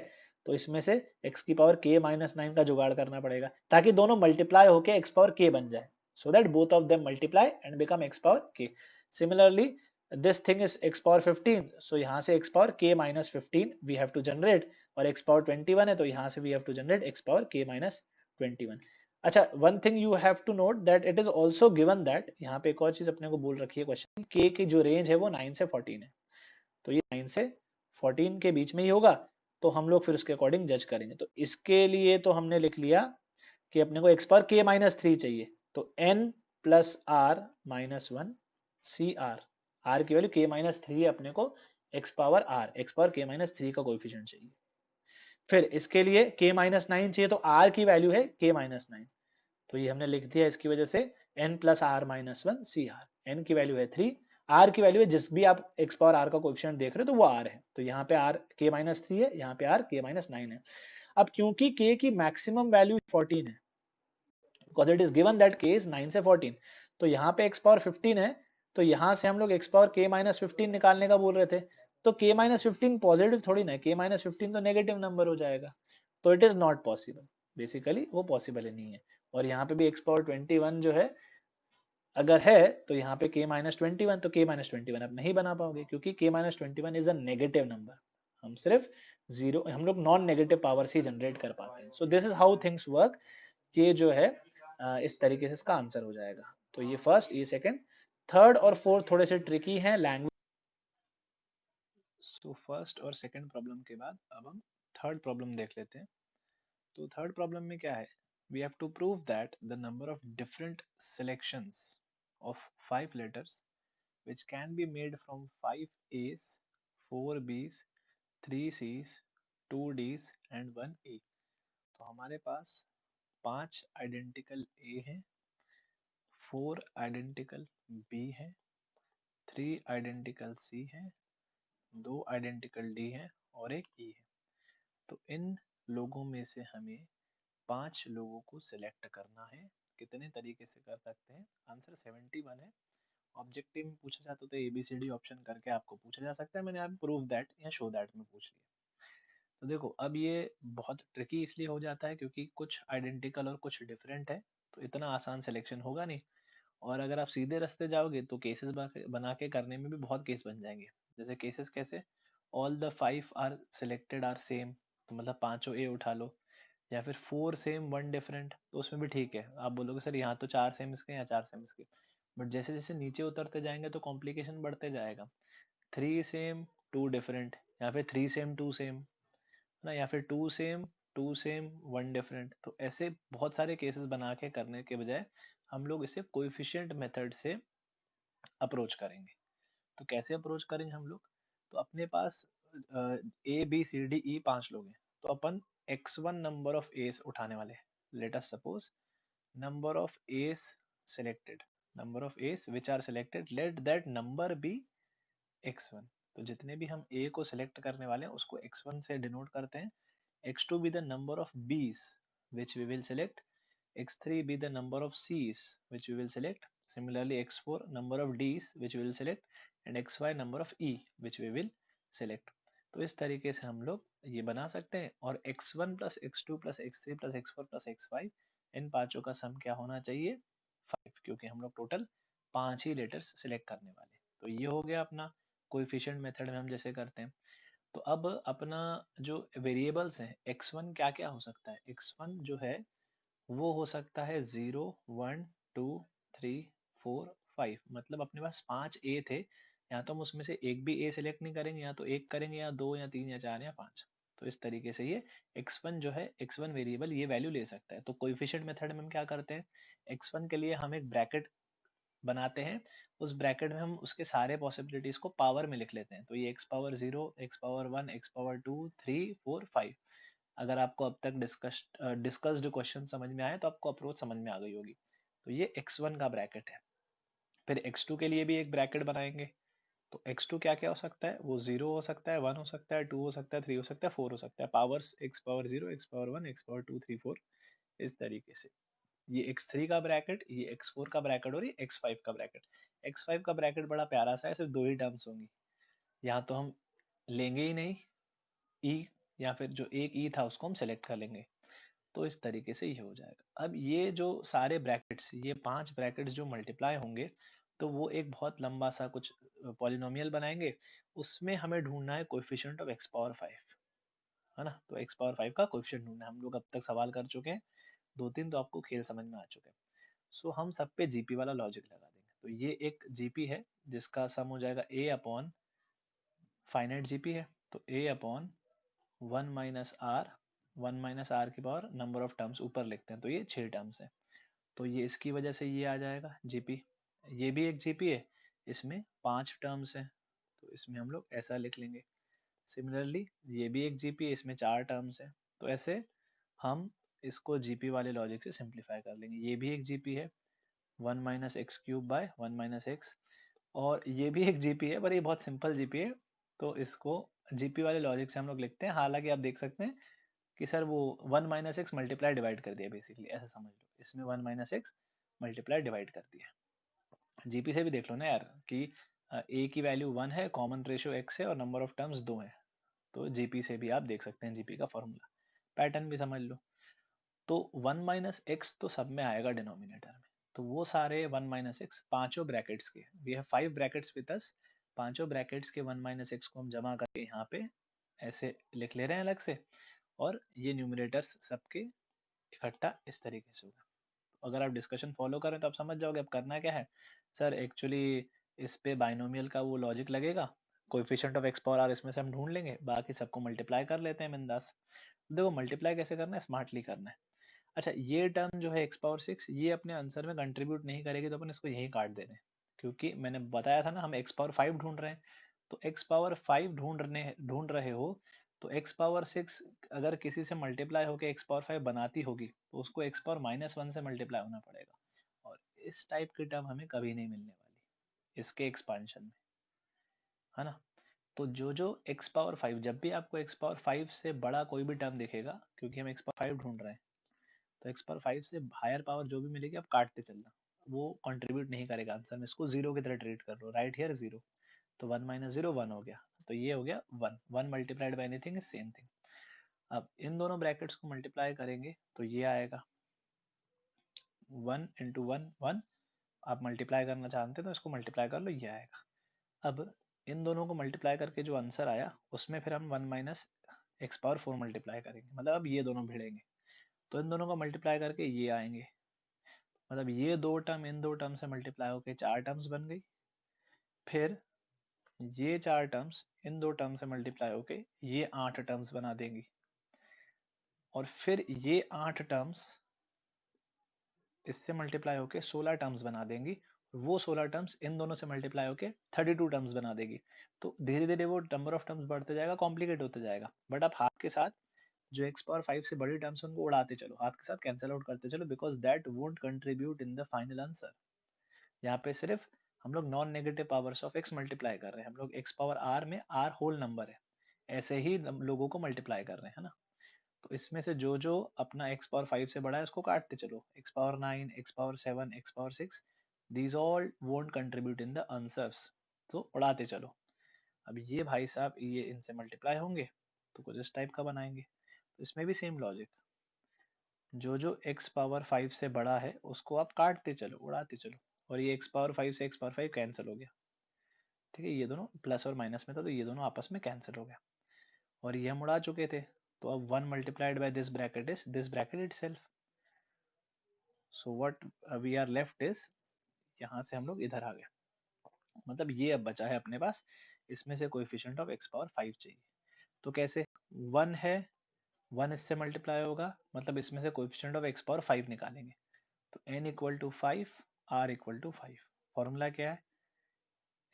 तो इसमें से x की पावर k माइनस 9 का जुगाड़ करना पड़ेगा, ताकि दोनों मल्टीप्लाई होके x पावर k बन जाए, so that both of them multiply and become x power k. Similarly, this thing is x power 15, so यहाँ से x power k minus 15 we have to generate, और x power 21 है तो यहाँ से we have to generate x power k minus 21. अच्छा, one thing you have to note that it is also given that, यहाँ पे एक और चीज अपने को बोल रखी है क्वेश्चन, k की जो रेंज है वो 9 से 14 है, तो ये 9 से 14 के बीच में ही होगा, तो हम लोग फिर उसके अकॉर्डिंग जज करेंगे। तो इसके लिए तो हमने लिख लिया कि अपने को x पर k माइनस 3 चाहिए, तो n plus r minus 1 C r, r की वैल्यू k माइनस 3 है अपने को, x power r, x power k minus 3 का कोएफिशिएंट चाहिए। फिर इसके लिए k माइनस 9 चाहिए, तो r की वैल्यू है k माइनस 9, तो ये हमने लिख दिया इसकी वजह से n plus r minus 1 C r, n की वैल्यू है 3, r की वैल्यू है जिस भी आप x पावर r का कोएफिशिएंट देख रहे हो तो वो r है, तो यहाँ पे r k माइनस 3 है, यहाँ पे r k माइनस 9 है। अब क्योंकि k की मैक्सिमम वैल्यू 14 है, because it is given that k is 9 से 14, तो यहाँ पे x पावर 15 है, तो यहाँ से हम लोग x पावर k माइनस 15 निकालने का बोल रहे थे, तो k माइनस 15 पॉजिटिव थोड़ी ना है, k माइनस 15 तो नेगेटिव नंबर हो जाएगा, तो it is not possible, basically वो पॉसिबल ही नहीं है। और यहाँ पे भी x पावर 21 जो है अगर है तो यहाँ पे k माइनस 21, तो k माइनस 21 आप नहीं बना पाओगे, क्योंकि k minus 21 is a negative number, हम सिर्फ जीरो, हम लोग नॉन नेगेटिव पावर से जनरेट कर पाते हैं। So this is how things work, ये जो है इस तरीके से इसका आंसर हो जाएगा। तो ये फर्स्ट, ये सेकंड, थर्ड और फोर्थ थोड़े से ट्रिकी हैं लैंग्वेज। सो फर्स्ट और सेकंड प्रॉब्लम के बाद अब हम थर्ड प्रॉब्लम देख लेते हैं। तो थर्ड प्रॉब्लम में क्या है, we have to prove that the number of different selections of 5 letters which can be made from 5 A's, 4 B's, 3 C's, 2 D's and 1 E। तो हमारे पास 5 आइडेंटिकल A हैं, 4 आइडेंटिकल B हैं, 3 आइडेंटिकल C हैं, 2 आइडेंटिकल D हैं और एक E है। तो इन लोगों में से हमें 5 लोगों को सिलेक्ट करना है। कितने तरीके से कर सकते हैं, आंसर 71 है। ऑब्जेक्टिव में पूछा जाता तो ABCD ऑप्शन करके आपको पूछा जा सकता है, मैंने यहाँ प्रूव दैट या शो दैट में पूछ लिया। तो देखो अब ये बहुत ट्रिकी इसलिए हो जाता है क्योंकि कुछ आइडेंटिकल और कुछ डिफरेंट है, तो इतना आसान सिलेक्शन होगा नहीं। और अगर आप सीधे रास्ते जाओगे तो केसेस बना के करने में भी बहुत केस बन जाएंगे। जैसे केसेस कैसे, all the 5 are selected are same, तो मतलब पांचों ए उठा लो, या फिर 4 सेम 1 डिफरेंट, तो उसमें भी ठीक है, आप बोलोगे सर यहाँ तो 4 सेम इसके यहाँ 4 सेम इसके, बट जैसे जैसे नीचे उतरते जाएंगे तो कॉम्प्लिकेशन बढ़ते जाएगा। 3 सेम 2 डिफरेंट, या फिर 3 सेम 2 सेम ना, या फिर 2 सेम 1 डिफरेंट, तो ऐसे बहुत सारे केसेस बना के करने के बजाय हम लोग इसे कोएफिशिएंट मेथड से अप्रोच करेंगे। तो कैसे अप्रोच करेंगे हम लोग, तो अपने पास A B C D E 5 लोग हैं, तो अपन x1 नंबर ऑफ एस उठाने वाले हैं। Let us suppose number of A's selected, number of A's which are selected, let that number be x1। तो जितने भी हम A को select करने वाले हैं उसको x1 से denote करते हैं, x2 be the number of B's which we will select, x3 be the number of C's which we will select, similarly x4 number of D's which we will select and xy number of E which we will select। तो इस तरीके से हम लोग ये बना सकते हैं, और x1 plus x2 plus x3 plus x4 plus x5 इन पांचों का सम क्या होना चाहिए 5, क्योंकि हम लोग टोटल 5 ही लेटर्स सिलेक्ट करने वाले। तो ये हो गया अपना कोएफिशिएंट मेथड में हम जैसे करते हैं। तो अब अपना जो वेरिएबल्स हैं x1 क्या क्या हो सकता है, x1 जो है वो हो सकता है 0 1 2 3 4 5, मतलब अपने पास 5 ए थे, या तो हम उसमें से एक भी ए सिलेक्ट नहीं करेंगे, या तो एक करेंगे, या दो, या तीन, या चार, या पांच। तो इस तरीके से ये x1 जो है, x1 वेरिएबल ये वैल्यू ले सकता है। तो कोएफिशिएंट मेथड में हम क्या करते हैं, x1 के लिए हम एक ब्रैकेट बनाते हैं, उस ब्रैकेट में हम उसके सारे पॉसिबिलिटीज को पावर में लिख लेते हैं। तो ये x power 0, x power 1, x power 2, 3, 4, 5। अगर आपको अब तक डिस्कस्ड क्वेश्चन समझ में आए तो आपको अप्रोच समझ में आ गई होगी। तो ये x1 का ब्रैकेट है। फिर x2 के लिए भी एक ब्रैकेट बनाएंगे। तो x2 क्या क्या हो सकता है, वो 0 हो सकता है, 1 हो सकता है, 2 हो सकता है, 3 हो सकता है, 4 हो सकता है। Powers x power 0, x power 1, x power 2, 3, 4, इस तरीके से। ये x3 का ब्रैकेट, ये x4 का ब्रैकेट और ये x5 का ब्रैकेट। x5 का ब्रैकेट बड़ा प्यारा सा है, सिर्फ दो ही टर्म्स होंगी। यहाँ तो हम लेंगे ही नहीं e, या फिर जो एक e था उसको हम सेलेक्ट कर लेंगे। तो इस तरीके से ये हो जाएगा। अब ये जो सारे ब्रैकेट्स, ये 5 ब्रैकेट्स जो मल्टीप्लाई होंगे, तो वो एक बहुत लंबा सा कुछ पॉलिनोमियल बनाएंगे। उसमें हमें ढूंढना है कोएफिशिएंट ऑफ x पावर 5, है ना। तो x पावर 5 का कोएफिशिएंट ढूंढना है। हम लोग अब तक सवाल कर चुके हैं, दो तीन तो आपको खेल समझ में आ चुके हैं। सो हम सब पे जीपी वाला लॉजिक लगा देंगे। तो ये एक जीपी है जिसका सम हो जाएगा a अपॉन फाइनाइट जीपी है, तो a अपॉन 1 - r की पावर नंबर ऑफ टर्म्स ऊपर लिखते हैं, तो ये 6 टर्म्स है। तो ये इसकी वजह से ये आ जाएगा जीपी। ये भी एक जीपी है, इसमें 5 टर्म्स है, तो इसमें हम लोग ऐसा लिख लेंगे। सिमिलरली ये भी एक जीपी है, इसमें 4 टर्म्स है। तो ऐसे हम इसको जीपी वाले लॉजिक से सिंप्लीफाई कर लेंगे। ये भी एक जीपी है, 1 - x³/1 - x। और ये भी एक जीपी है, पर ये बहुत सिंपल जीपी है, तो इसको जीपी वाले लॉजिक से हम लोग लिखते हैं। हालांकि आप देख सकते हैं कि सर वो 1 - x मल्टीप्लाई डिवाइड कर दिया, बेसिकली ऐसा समझ लो। इसमें 1 - x मल्टीप्लाई डिवाइड कर दिया। जीपी से भी देख लो ना यार कि ए की वैल्यू 1 है, कॉमन रेशियो x है, और नंबर ऑफ टर्म्स 2 है। तो जीपी से भी आप देख सकते हैं जीपी का फॉर्मूला, पैटर्न भी समझ लो। तो 1 - x तो सब में आएगा डिनोमिनेटर में। तो वो सारे 1 - x पांचों ब्रैकेट्स के, we have 5 brackets with us, पांचों ब्रैकेट्स के 1 - x को हम जमा करके यहाँ पे ऐसे लिख ले रहे हैं अलग से, और ये न्यूमरेटर्स सबके इकट्ठा इस तरीके से होगा। तो अगर आप डिस्कशन फॉलो करें तो आप समझ जाओगे अब करना क्या है। सर एक्चुअली इस पे बाइनोमियल का वो लॉजिक लगेगा, coefficient of x power r इसमें से हम ढूंढ लेंगे, बाकी सबको मल्टीप्लाई कर लेते हैं बिंदास। देखो मल्टीप्लाई कैसे करना है, स्मार्टली करना है। अच्छा ये टर्म जो है x पावर 6, ये अपने आंसर में कंट्रीब्यूट नहीं करेगी, तो अपन इसको यहीं काट दे रहे हैं, क्योंकि मैंने बताया था ना हम x पावर 5 ढूंढ रहे हैं। तो x पावर 5 ढूंढ रहे हो, तो x पावर 6 अगर किसी से मल्टीप्लाई होकर x पावर 5 बनाती होगी, तो उसको x पावर -1 से मल्टीप्लाई होना पड़ेगा। और इस टाइप की टर्म हमें कभी नहीं मिलने वाली इसके एक्सपांशन में, है ना। तो जो x पावर 5, जब भी आपको x पावर 5 से बड़ा कोई भी टर्म दिखेगा, क्योंकि हम x पावर 5 ढूंढ रहे हैं, तो x पावर 5 से हायर पावर जो भी मिलेगी आप काटते चलना, वो कंट्रीब्यूट नहीं करेगा आंसर में। इसको जीरो की तरह ट्रीट कर लो, राइट हियर जीरो। तो 1 - 0 1 हो गया, तो ये हो गया 1। 1 multiplied bye anything is same thing. अब इन दोनों ब्रैकेट्स को मल्टीप्लाई करेंगे तो ये आएगा 1 × 1 1। आप मल्टीप्लाई करना चाहते हैं तो इसको मल्टीप्लाई कर लो, ये आएगा। अब इन दोनों को मल्टीप्लाई करके जो आंसर आया, उसमें फिर हम 1 - x पावर 4 मल्टीप्लाई करेंगे, मतलब अब ये दोनों भिड़ेंगे, तो इन दोनों को मल्टीप्लाई करके ये आएंगे। मतलब ये दो टर्म इन दो टर्म से मल्टीप्लाई होके 4 टर्म्स बन गई। फिर ये 4 टर्म्स इन दो टर्म से मल्टीप्लाई होके ये 8 टर्म्स बना देंगी। और फिर ये 8 टर्म्स इससे मल्टीप्लाई होके 16 टर्म्स बना देंगी। वो 16 टर्म्स इन दोनों से मल्टीप्लाई होके 32 टर्म्स बना देगी। तो धीरे धीरे वो नंबर ऑफ टर्म्स बढ़ते जाएगा, कॉम्प्लिकेट होते जाएगा। बट आप हाथ के साथ जो x पावर 5 से बड़ी टर्म्स उनको उड़ाते चलो, हाथ के साथ कैंसिल आउट करते चलो, because that won't contribute in the final answer. यहाँ पे सिर्फ हम लोग non negative powers of x multiply कर रहे हैं। हम लोग x पावर r में r होल नंबर है, ऐसे ही लोगों को मल्टीप्लाई कर रहे हैं, है ना। तो इसमें से जो जो अपना x पावर 5 से बड़ा है उसको काटते चलो, x power 9, x power 7, x power 6, these all won't contribute in the answers, तो उड़ाते चलो। अब ये भाई साहब ये इनसे मल्टीप्लाई होंगे, तो कुछ इस टाइप का बनाएंगे। तो इसमें भी सेम लॉजिक, जो जो x पावर 5 से बड़ा है उसको आप काटते चलो, उड़ाते चलो। और ये x पावर 5 से x पावर 5 कैंसिल हो गया, ठीक है, ये दोनों प्लस और माइनस में था, तो ये दोनों आपस में कैंसिल हो गया। और ये हम उड़ा चुके थे, तो अब 1 multiplied by this bracket is this bracket itself. So what we are left is, यहाँ से हम लोग इधर आ गए, मतलब ये अब बचा है अपने पास, इसमें से कोएफिशिएंट ऑफ x पावर 5 चाहिए। तो कैसे, 1 है, 1 इससे मल्टीप्लाई होगा, मतलब इसमें से कोएफिशिएंट ऑफ x पावर 5 निकालेंगे। तो n equal to 5, r equal to 5। Formula क्या है,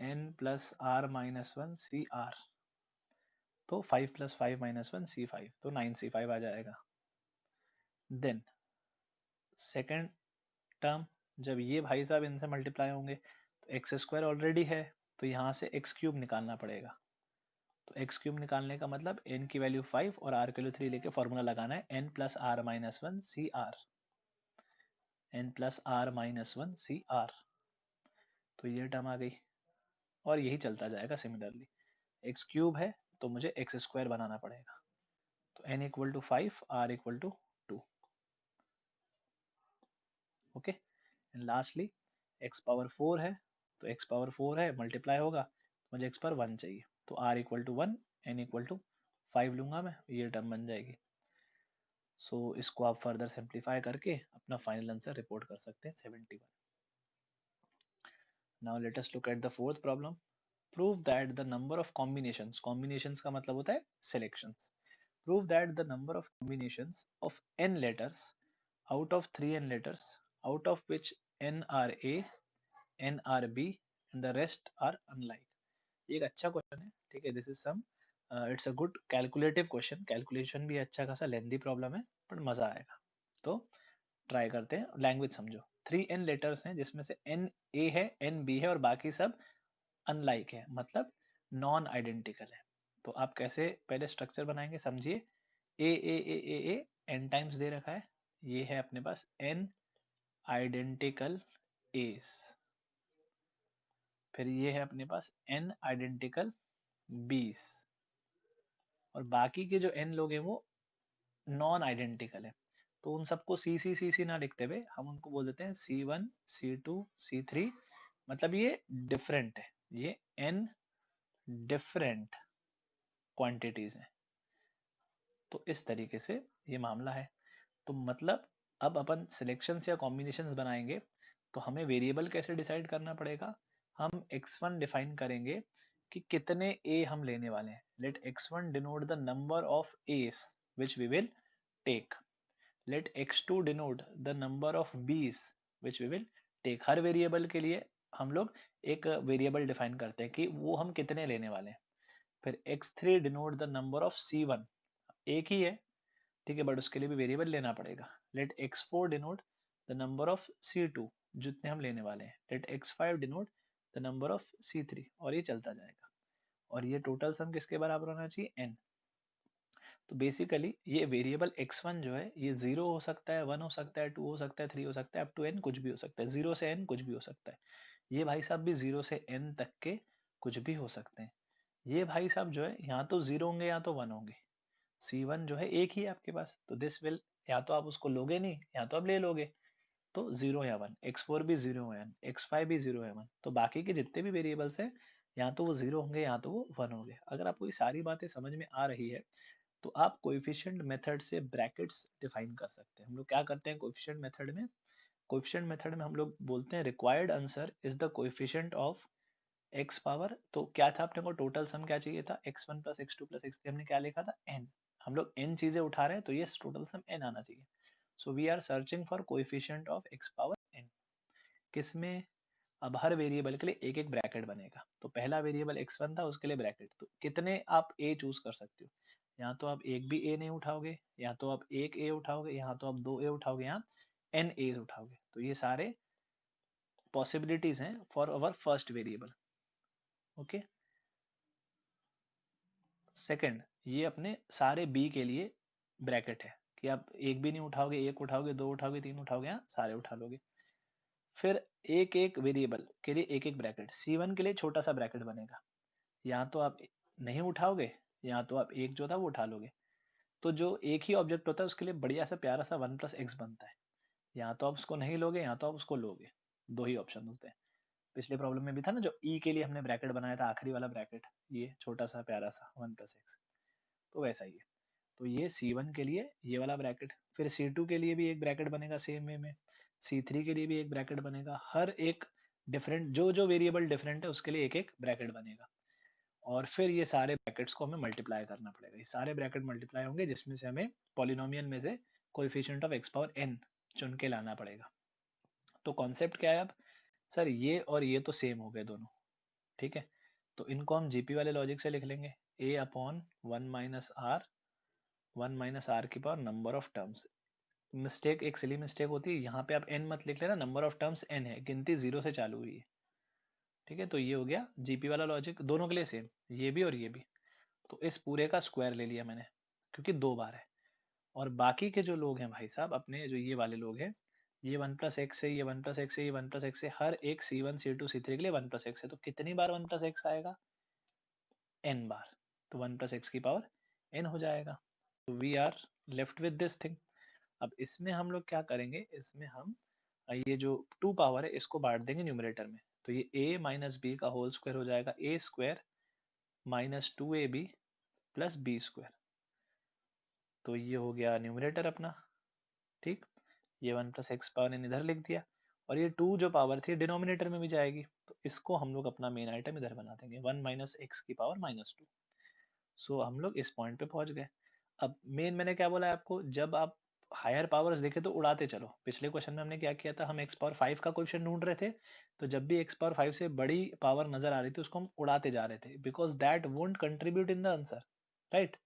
n plus r minus 1 C r. तो 5 प्लस 5 माइनस 1 c5, तो 9c5 आ जाएगा। देन सेकेंड टर्म, जब ये भाई साहब इनसे मल्टीप्लाई होंगे तो एक्स स्क्वायर ऑलरेडी है, तो यहाँ से एक्स क्यूब निकालना पड़ेगा। तो एक्स क्यूब निकालने का मतलब n की वैल्यू 5 और r की वैल्यू 3 लेके फॉर्मूला लगाना है n plus r minus 1 C r, n plus r minus 1 C r. तो ये टर्म आ गई, और यही चलता जाएगा सिमिलरली। एक्स क्यूब है तो मुझे एक्स स्क्वायर बनाना पड़ेगा, तो n equal to 5, r equal to 2। Okay, and lastly x power 4 है, तो x पावर 4 है, मल्टीप्लाई होगा, तो मुझे x पर 1 चाहिए, तो r equal to 1, n equal to 5 लूंगा मैं, ये टर्म बन जाएगी। सो इसको आप फर्दर सिंप्लीफाई करके अपना फाइनल आंसर रिपोर्ट कर सकते हैं 71। Now let us look at the fourth problem. Prove that the number of combinations, combinations का मतलब होता है selections, prove that the number of combinations of n letters out of 3n letters, out of which n are a, n are b and the rest are unlike। ये एक अच्छा क्वेश्चन है, ठीक है, this is some, it's a good calculative question, calculation भी अच्छा खासा लेंदी प्रॉब्लम है, पर मजा आएगा। तो ट्राई करते हैं, लैंग्वेज समझो। 3n लेटर्स हैं जिसमें से n a है, n b है और बाकी सब अनलाइक है, मतलब नॉन आइडेंटिकल है। तो आप कैसे पहले स्ट्रक्चर बनाएंगे समझिए। ए n टाइम्स दे रखा है, ये है अपने पास n आइडेंटिकल एस, फिर ये है अपने पास n आइडेंटिकल बीस, और बाकी के जो n लोग हैं वो नॉन आइडेंटिकल है। तो उन सबको सी ना लिखते हुए हम उनको बोल देते हैं C1, C2, C3, मतलब ये डिफरेंट है, ये n डिफरेंट क्वांटिटीज हैं। तो इस तरीके से ये मामला है। तो मतलब अब अपन सिलेक्शंस या कॉम्बिनेशंस बनाएंगे तो हमें वेरिएबल कैसे डिसाइड करना पड़ेगा। हम x1 डिफाइन करेंगे कि कितने a हम लेने वाले हैं। Let x1 denote the number of a's which we will take, let x2 denote the number of b's which we will take। हर वेरिएबल के लिए हम लोग एक वेरिएबल डिफाइन करते हैं कि वो हम कितने लेने वाले हैं। फिर x3 denote the number of c1, एक ही है, ठीक है, बट उसके लिए भी वेरिएबल लेना पड़ेगा। Let x4 denote the number of c2, जितने हम लेने वाले हैं। Let x5 denote the number of c3, और ये चलता जाएगा। और ये टोटल सम किसके बराबर होना चाहिए, n। तो बेसिकली ये वेरिएबल x1 जो है ये 0 हो सकता है, 1 हो सकता है, 2 हो सकता है, 3 हो सकता है, अप टू n कुछ भी हो सकता है, 0 से n कुछ भी हो सकता है। ये भाई साहब भी 0 से n तक के कुछ भी हो सकते हैं। ये भाई साहब जो है यहाँ तो 0 होंगे या तो 1 होंगे। C1 जो है एक ही है आपके पास, तो दिस विल, या तो आप उसको लोगे नहीं या तो आप ले लोगे। तो 0 या 1, x4 भी 0 है, x5 भी 0 है 1, तो बाकी के जितने भी वेरिएबल्स हैं या तो वो 0 होंगे या तो वो 1 होंगे। अगर आपको ये सारी बातें समझ में आ रही है तो आप कोएफिशिएंट मेथड से ब्रैकेट्स डिफाइन कर सकते हैं। हम लोग क्या करते हैं कोएफिशिएंट मेथड में, कोएफिशिएंट मेथड में हम लोग बोलते हैं required answer is the coefficient of x power. तो क्या था अपने को टोटल सम क्या चाहिए था, x1 plus x2 plus x3, हमने क्या लिखा था n। हम लोग n चीजें उठा रहे हैं तो ये टोटल सम n आना चाहिए। So we are searching for coefficient of x power n। किसमें, अब हर वेरिएबल के लिए एक एक ब्रैकेट बनेगा। तो पहला वेरिएबल x1 था, उसके लिए ब्रैकेट, तो कितने आप a चूज कर सकते हो। यहाँ तो आप एक भी a नहीं उठाओगे, यहाँ तो आप एक a उठाओगे, यहाँ तो आप दो a उठाओगे, यहाँ n a's उठाओगे। तो ये सारे पॉसिबिलिटीज हैं for our first variable. Okay, second, ये अपने सारे बी के लिए ब्रैकेट है कि आप एक भी नहीं उठाओगे, एक उठाओगे, दो उठाओगे, तीन उठाओगे, यहाँ सारे उठा लोगे। फिर एक एक वेरिएबल के लिए एक एक ब्रैकेट, C1 के लिए छोटा सा ब्रैकेट बनेगा, यहाँ तो आप नहीं उठाओगे, यहाँ तो आप एक जो था वो उठा लोगे। तो जो एक ही ऑब्जेक्ट होता है उसके लिए बढ़िया सा प्यारा सा 1 प्लस एक्स बनता है, यहाँ तो आप उसको नहीं लोगे, यहाँ तो आप उसको लोगे। दो ही ऑप्शन होते हैं। पिछले प्रॉब्लम में भी था ना, जो ई के लिए हमने ब्रैकेट बनाया था, आखिरी वाला ब्रैकेट, ये छोटा सा प्यारा सा 1 प्लस एक्स, तो वैसा ही है। तो ये C1 के लिए ये वाला ब्रैकेट, फिर C2 के लिए भी एक ब्रैकेट बनेगा सेम वे में, C3 के लिए भी एक ब्रैकेट बनेगा। हर एक डिफरेंट जो जो वेरिएबल डिफरेंट है उसके लिए एक एक ब्रैकेट बनेगा, और फिर ये सारे ब्रैकेट्स को हमें मल्टीप्लाई करना पड़ेगा। ये सारे ब्रैकेट मल्टीप्लाई होंगे जिसमें से हमें पॉलिनोमियल में से coefficient of x power n चुन के लाना पड़ेगा। तो कॉन्सेप्ट क्या है अब? सर ये और ये तो सेम हो गए दोनों, ठीक है, तो इनको हम जीपी वाले लॉजिक से लिख लेंगे, a upon one minus R की power number of terms. Mistake, एक सिली मिस्टेक होती है यहाँ पे, आप n मत लिख लेना, नंबर ऑफ टर्म्स n है, गिनती 0 से चालू हुई है, ठीक है। तो ये हो गया जीपी वाला लॉजिक, दोनों के लिए सेम, ये भी और ये भी। तो इस पूरे का स्क्वायर ले लिया मैंने क्योंकि दो बार है। और बाकी के जो लोग हैं भाई साहब, अपने जो ये वाले लोग हैं, ये वन प्लस एक्स है, ये वन प्लस एक्स है, ये वन प्लस एक्स है, हर एक C1 C2 C3 के लिए वन प्लस एक्स है, तो कितनी बार वन प्लस एक्स आएगा? n बार। तो वन प्लस एक्स की पावर n हो जाएगा। तो we are left with this thing. अब इसमें हम लोग क्या करेंगे, इसमें हम ये जो टू पावर है इसको बांट देंगे न्यूमरेटर में, तो ये a माइनस बी का होल स्क्वायर हो जाएगा, a square minus 2ab plus b square. तो ये हो गया न्यूमरेटर अपना, ठीक। ये one plus x power n इधर लिख दिया, और ये टू जो पावर थी डिनोमिनेटर में भी जाएगी, तो इसको हम लोग अपना मेन आइटम इधर बना देंगे, वन माइनस एक्स की पावर माइनस टू। सो हम लोग इस पॉइंट पे पहुंच गए। अब मेन मैंने क्या बोला है आपको, जब आप हायर पावर्स देखे तो उड़ाते चलो। पिछले क्वेश्चन में हमने क्या किया था, हम एक्स पावर 5 का क्वेश्चन ढूंढ रहे थे, तो जब भी एक्स पावर 5 से बड़ी पावर नजर आ रही थी उसको हम उड़ाते जा रहे थे, because that won't contribute in the answer, right.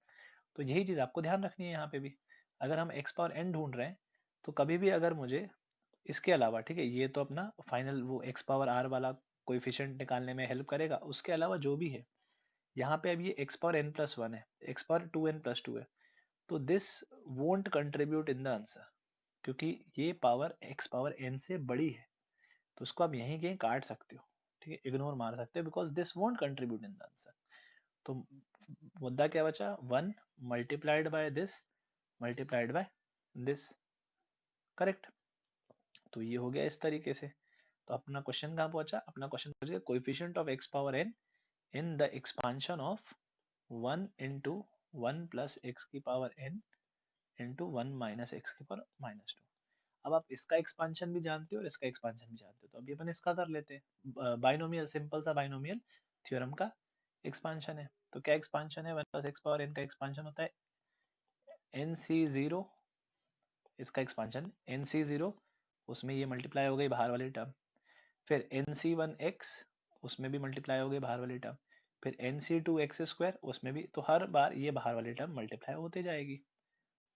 तो यही चीज आपको ध्यान रखनी है यहाँ पे भी। अगर हम एक्स पावर एन ढूंढ रहे हैं तो कभी भी अगर मुझे इसके अलावा, ठीक है, ये तो अपना फाइनल वो एक्स पावर आर वाला कोएफिशिएंट निकालने में हेल्प करेगा, उसके अलावा जो भी है यहाँ पे अब ये X power N plus one है, X power two N plus two है, तो this won't contribute in the answer, क्योंकि ये पावर एक्स पावर एन से बड़ी है, तो उसको आप यहीं कहीं काट सकते हो, ठीक है, इग्नोर मार सकते हो, because this won't contribute in the answer. तो मुद्दा क्या बचा, one multiplied by this multiplied by this, correct. तो ये हो गया इस तरीके से। तो अपना क्वेश्चन कहाँ पहुंचा, अपना क्वेश्चन पहुंच गया coefficient of x power N in the expansion of one into one plus x की power N into one minus X की पावर माइनस टू। अब आप इसका एक्सपांशन भी जानते हो और इसका एक्सपांशन भी जानते हो, तो अभी अपन इसका कर लेते हैं। बाइनोमियल, सिंपल सा बाइनोमियल थ्योरम का एक्सपांशन है। तो क्या एक्सपांशन है, one plus x power n का एक्सपांशन होता है एन सी जीरो, इसका एक्सपांशन एन सी जीरो, उसमें ये मल्टीप्लाई हो गई बाहर वाली टर्म, फिर एन सी वन एक्स, उसमें भी मल्टीप्लाई हो गई बाहर वाली टर्म, फिर n C two x square, उसमें भी, तो हर बार ये बाहर वाली टर्म मल्टीप्लाई होते जाएगी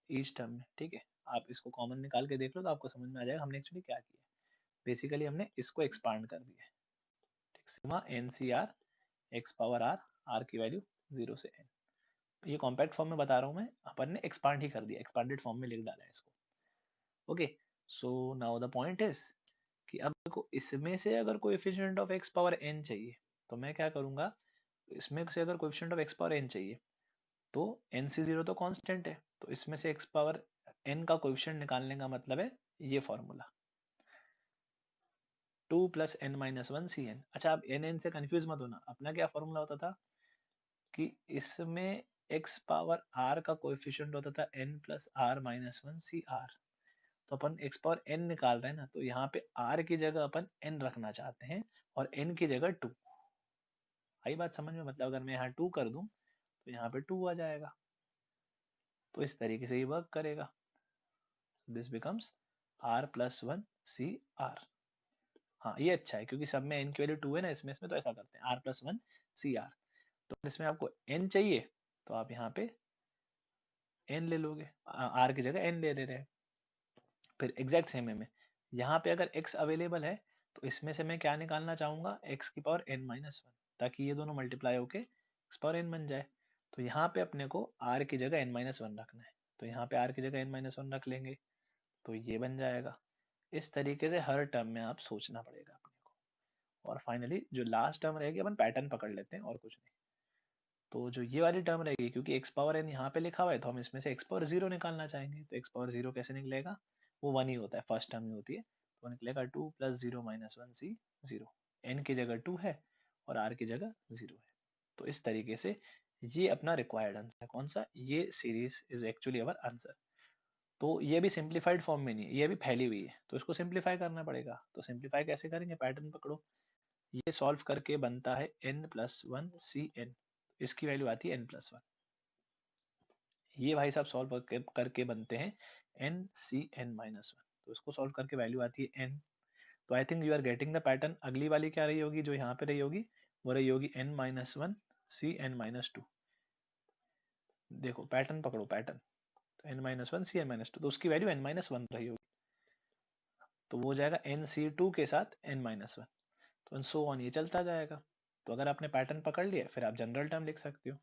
ईच टर्म में, ठीक है। आप इसको कॉमन निकाल के देख लो तो आपको समझ में आ जाएगा हमने एक्चुअली क्या किया है। बेसिकली हमने इसको एक्सपांड कर दिया है, ठीक, sigma n C r x power r, r की वैल्यू जीरो से एन। ये कॉम्पैक्ट फॉर्म में बता रहा हूँ मैं, अपन ने एक्सपांड ही कर दिया, एक्सपांडेड फॉर्म में लिख डाला है इसको। Okay, so now the point is कि अब देखो इसमें से अगर coefficient of x power n चाहिए तो मैं क्या करूंगा, इसमें से अगर coefficient of x power n चाहिए तो एन सी जीरो तो कांस्टेंट है, तो इसमें से एक्स पावर एन का कोएफिशिएंट निकालने का मतलब है ये formula, two plus n minus one C n. अच्छा, आप एन एन से कंफ्यूज मत होना, अपना क्या फॉर्मूला होता था कि इसमें एक्स पावर आर का कोएफिशिएंट होता था n plus r minus one C r. तो अपन एक्स पावर एन निकाल रहे हैं ना, तो यहाँ पे आर की जगह अपन एन रखना चाहते हैं और एन की जगह टू। आई बात समझ में, मतलब अगर मैं यहाँ टू कर दूं तो यहाँ पे टू आ जाएगा, तो इस तरीके से ये वर्क करेगा। This becomes r plus one C r. हाँ ये अच्छा है क्योंकि सब में एन की वैल्यू टू है ना, इसमें इसमें तो ऐसा करते हैं r plus one C r. तो इसमें आपको एन चाहिए तो आप यहाँ पे एन ले लोगे, आर की जगह एन ले रहे हैं। फिर एग्जैक्ट सेम में यहाँ पे अगर x अवेलेबल है तो इसमें से मैं क्या निकालना चाहूंगा, x की पावर n माइनस वन, ताकि ये दोनों मल्टीप्लाई होके x पावर n बन जाए। तो यहाँ पे अपने को r की जगह n माइनस वन रखना है, तो यहाँ पे r की जगह n माइनस वन रख लेंगे, तो ये बन जाएगा। इस तरीके से हर टर्म में आप सोचना पड़ेगा अपने को। और फाइनली जो लास्ट टर्म रहेगी अपन पैटर्न पकड़ लेते हैं और कुछ नहीं। तो जो ये वाली टर्म रहेगी, क्योंकि एक्स पावर एन यहाँ पे लिखा हुआ है तो हम इसमें से एक्स पावर जीरो निकालना चाहेंगे, तो एक्स पावर जीरो कैसे निकलेगा, वो वन ही होता है, फर्स्ट टर्म ही होती है, तो निकलेगा two plus zero minus one C zero. N की जगह टू है और आर की जगह जीरो है। तो इस तरीके से ये अपना रिक्वायर्ड आंसर है, कौन सा, ये series is actually our answer. तो ये भी सिंप्लीफाइड फॉर्म में नहीं है, ये भी फैली हुई है, तो इसको सिंप्लीफाई करना पड़ेगा। तो सिंप्लीफाई कैसे करेंगे, पैटर्न पकड़ो, ये सॉल्व करके बनता है n+1 Cn, इसकी वैल्यू आती है n+1। ये भाई साहब सॉल्व करके बनते हैं NCn-1, तो इसको सॉल्व करके वैल्यू आती है n। तो I think you are getting the pattern. अगली वाली क्या रही होगी, जो यहाँ पे रही होगी, वो रही होगी n-1 Cn-2। देखो पैटर्न पकड़ो, पैटर्न, तो n-1 Cn-2, तो उसकी वैल्यू n-1 रही होगी, तो वो हो जाएगा Nc2 के साथ n-1, तो सो ऑन, ये चलता जाएगा। तो अगर आपने पैटर्न पकड़ लिया, फिर आप जनरल टर्म लिख सकते हो।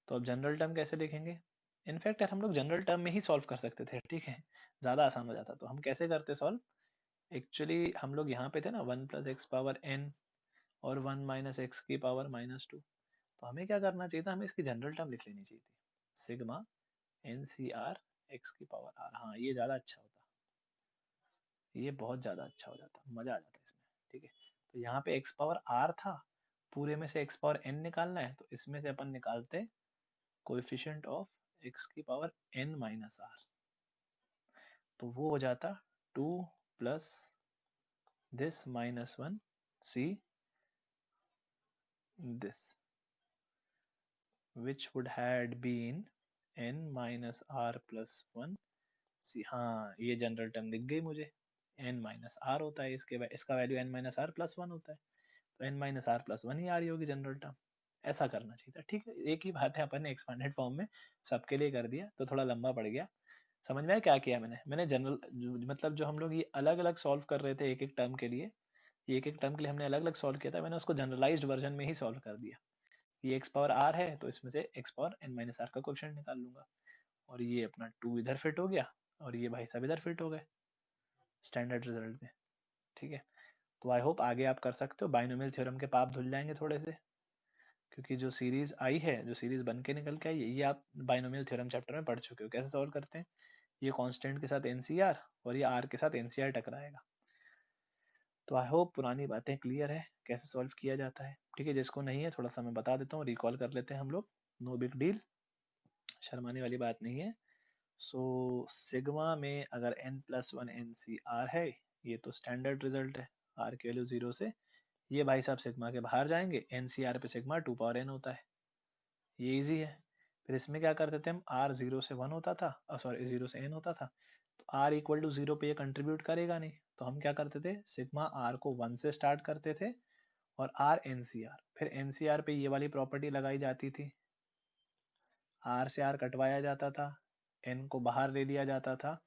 तो अब जनरल टर्म कैसे लिखेंगे, इनफैक्ट यार हम लोग जनरल टर्म में ही सॉल्व कर सकते थे, ठीक है, ज़्यादा आसान हो जाता। तो हम कैसे करते सॉल्व, एक्चुअली हम लोग यहाँ पे थे ना, 1+x⁻n और 1-x⁻²। तो हमें क्या करना चाहिए था, हमें इसकी जनरल टर्म लिख लेनी चाहिए थी, सिग्मा NCR x⁻r। हाँ, ये ज़्यादा अच्छा होता, ये बहुत ज़्यादा अच्छा हो जाता, मज़ा आ जाता इसमें, ठीक है। तो यहाँ पे x⁻r था, पूरे में से x⁻n निकालना है, तो इसमें से अपन निकालते कोएफिशिएंट ऑफ x⁻n-r, तो वो हो जाता 2 plus this -1 c this, which would had been n-r+1 c। हाँ, ये जनरल टर्म दिख गई मुझे, n-r होता है, इसका वैल्यू n-r+1 होता है, तो n-r+1 ही आ रही होगी जनरल टर्म। ऐसा करना चाहिए था, ठीक है। एक ही बात है, अपन ने एक्सपेंडेड फॉर्म में सबके लिए कर दिया, तो थोड़ा लंबा पड़ गया। समझ में आया क्या किया मैंने जनरल, मतलब जो हम लोग ये अलग अलग सॉल्व कर रहे थे एक एक टर्म के लिए, ये एक एक टर्म के लिए हमने अलग अलग सॉल्व किया था, मैंने उसको जनरलाइज्ड वर्जन में ही सॉल्व कर दिया। ये x⁻r है, तो इसमें से x⁻n-r का कोएफिशिएंट निकाल लूंगा, और ये अपना 2 इधर फिट हो गया, और ये भाई साहब इधर फिट हो गए स्टैंडर्ड रिजल्ट में, ठीक है। तो आई होप आगे आप कर सकते हो, बाइनोमियल थ्योरम के पाप धुल जाएंगे थोड़े से, क्योंकि जो सीरीज आई है, जो सीरीज बन के निकल के आई है, ये आप बाइनोमियल थ्योरम चैप्टर में पढ़ चुके हो, कैसे सॉल्व करते हैं। ये कांस्टेंट के साथ एनसीआर और ये आर के साथ एनसीआर टकराएगा। तो आई होप पुरानी बातें क्लियर है, कैसे सॉल्व किया जाता है, ठीक है। जिसको नहीं है थोड़ा सा मैं बता देता हूँ, रिकॉल कर लेते हैं हम लोग, नो बिग डील, शर्माने वाली बात नहीं है। सो सिग्मा में अगर n+1 NCR है, ये तो स्टैंडर्ड रिजल्ट है, आर की वैल्यू 0 से, ये भाई साहब सिग्मा के बाहर जाएंगे, NCR पे सिग्मा 2n होता है, ये इजी है। फिर इसमें क्या करते थे हम, r 0 से 1 होता था, सॉरी 0 से n होता था, तो r इक्वल टू 0 पे ये कंट्रीब्यूट करेगा नहीं, तो हम क्या करते थे, सिग्मा r को 1 से स्टार्ट करते थे, और r NCR, फिर NCR पे ये वाली प्रॉपर्टी लगाई जाती थी, r से r कटवाया जाता था, n को बाहर ले लिया जाता था,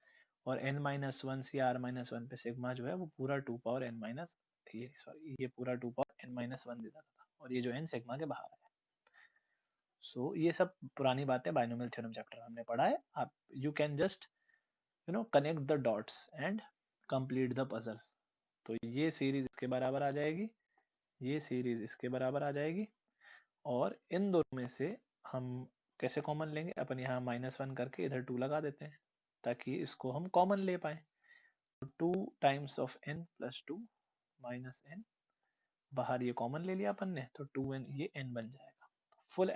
और n-1 से r-1 पे सिग्मा जो है वो पूरा 2n- ये सॉरी ये पूरा 2n-1 दे देता था, और ये जो n सिग्मा के बाहर है। सो ये सब पुरानी बातें बाइनोमियल थ्योरम चैप्टर में हमने पढ़ा है, आप you can just connect the dots and complete the puzzle. तो ये सीरीज इसके बराबर आ जाएगी, ये सीरीज इसके बराबर आ जाएगी, और इन दोनों में से हम कैसे कॉमन लेंगे, अपन यहाँ -1 करके इधर 2 लगा देते हैं, ताकि इसको हम कॉमन ले पाए। तो 2 टाइम्स ऑफ n+2 -n, बाहर ये कॉमन ले लिया अपन ने, तो 2n, ये n बन जाएगा।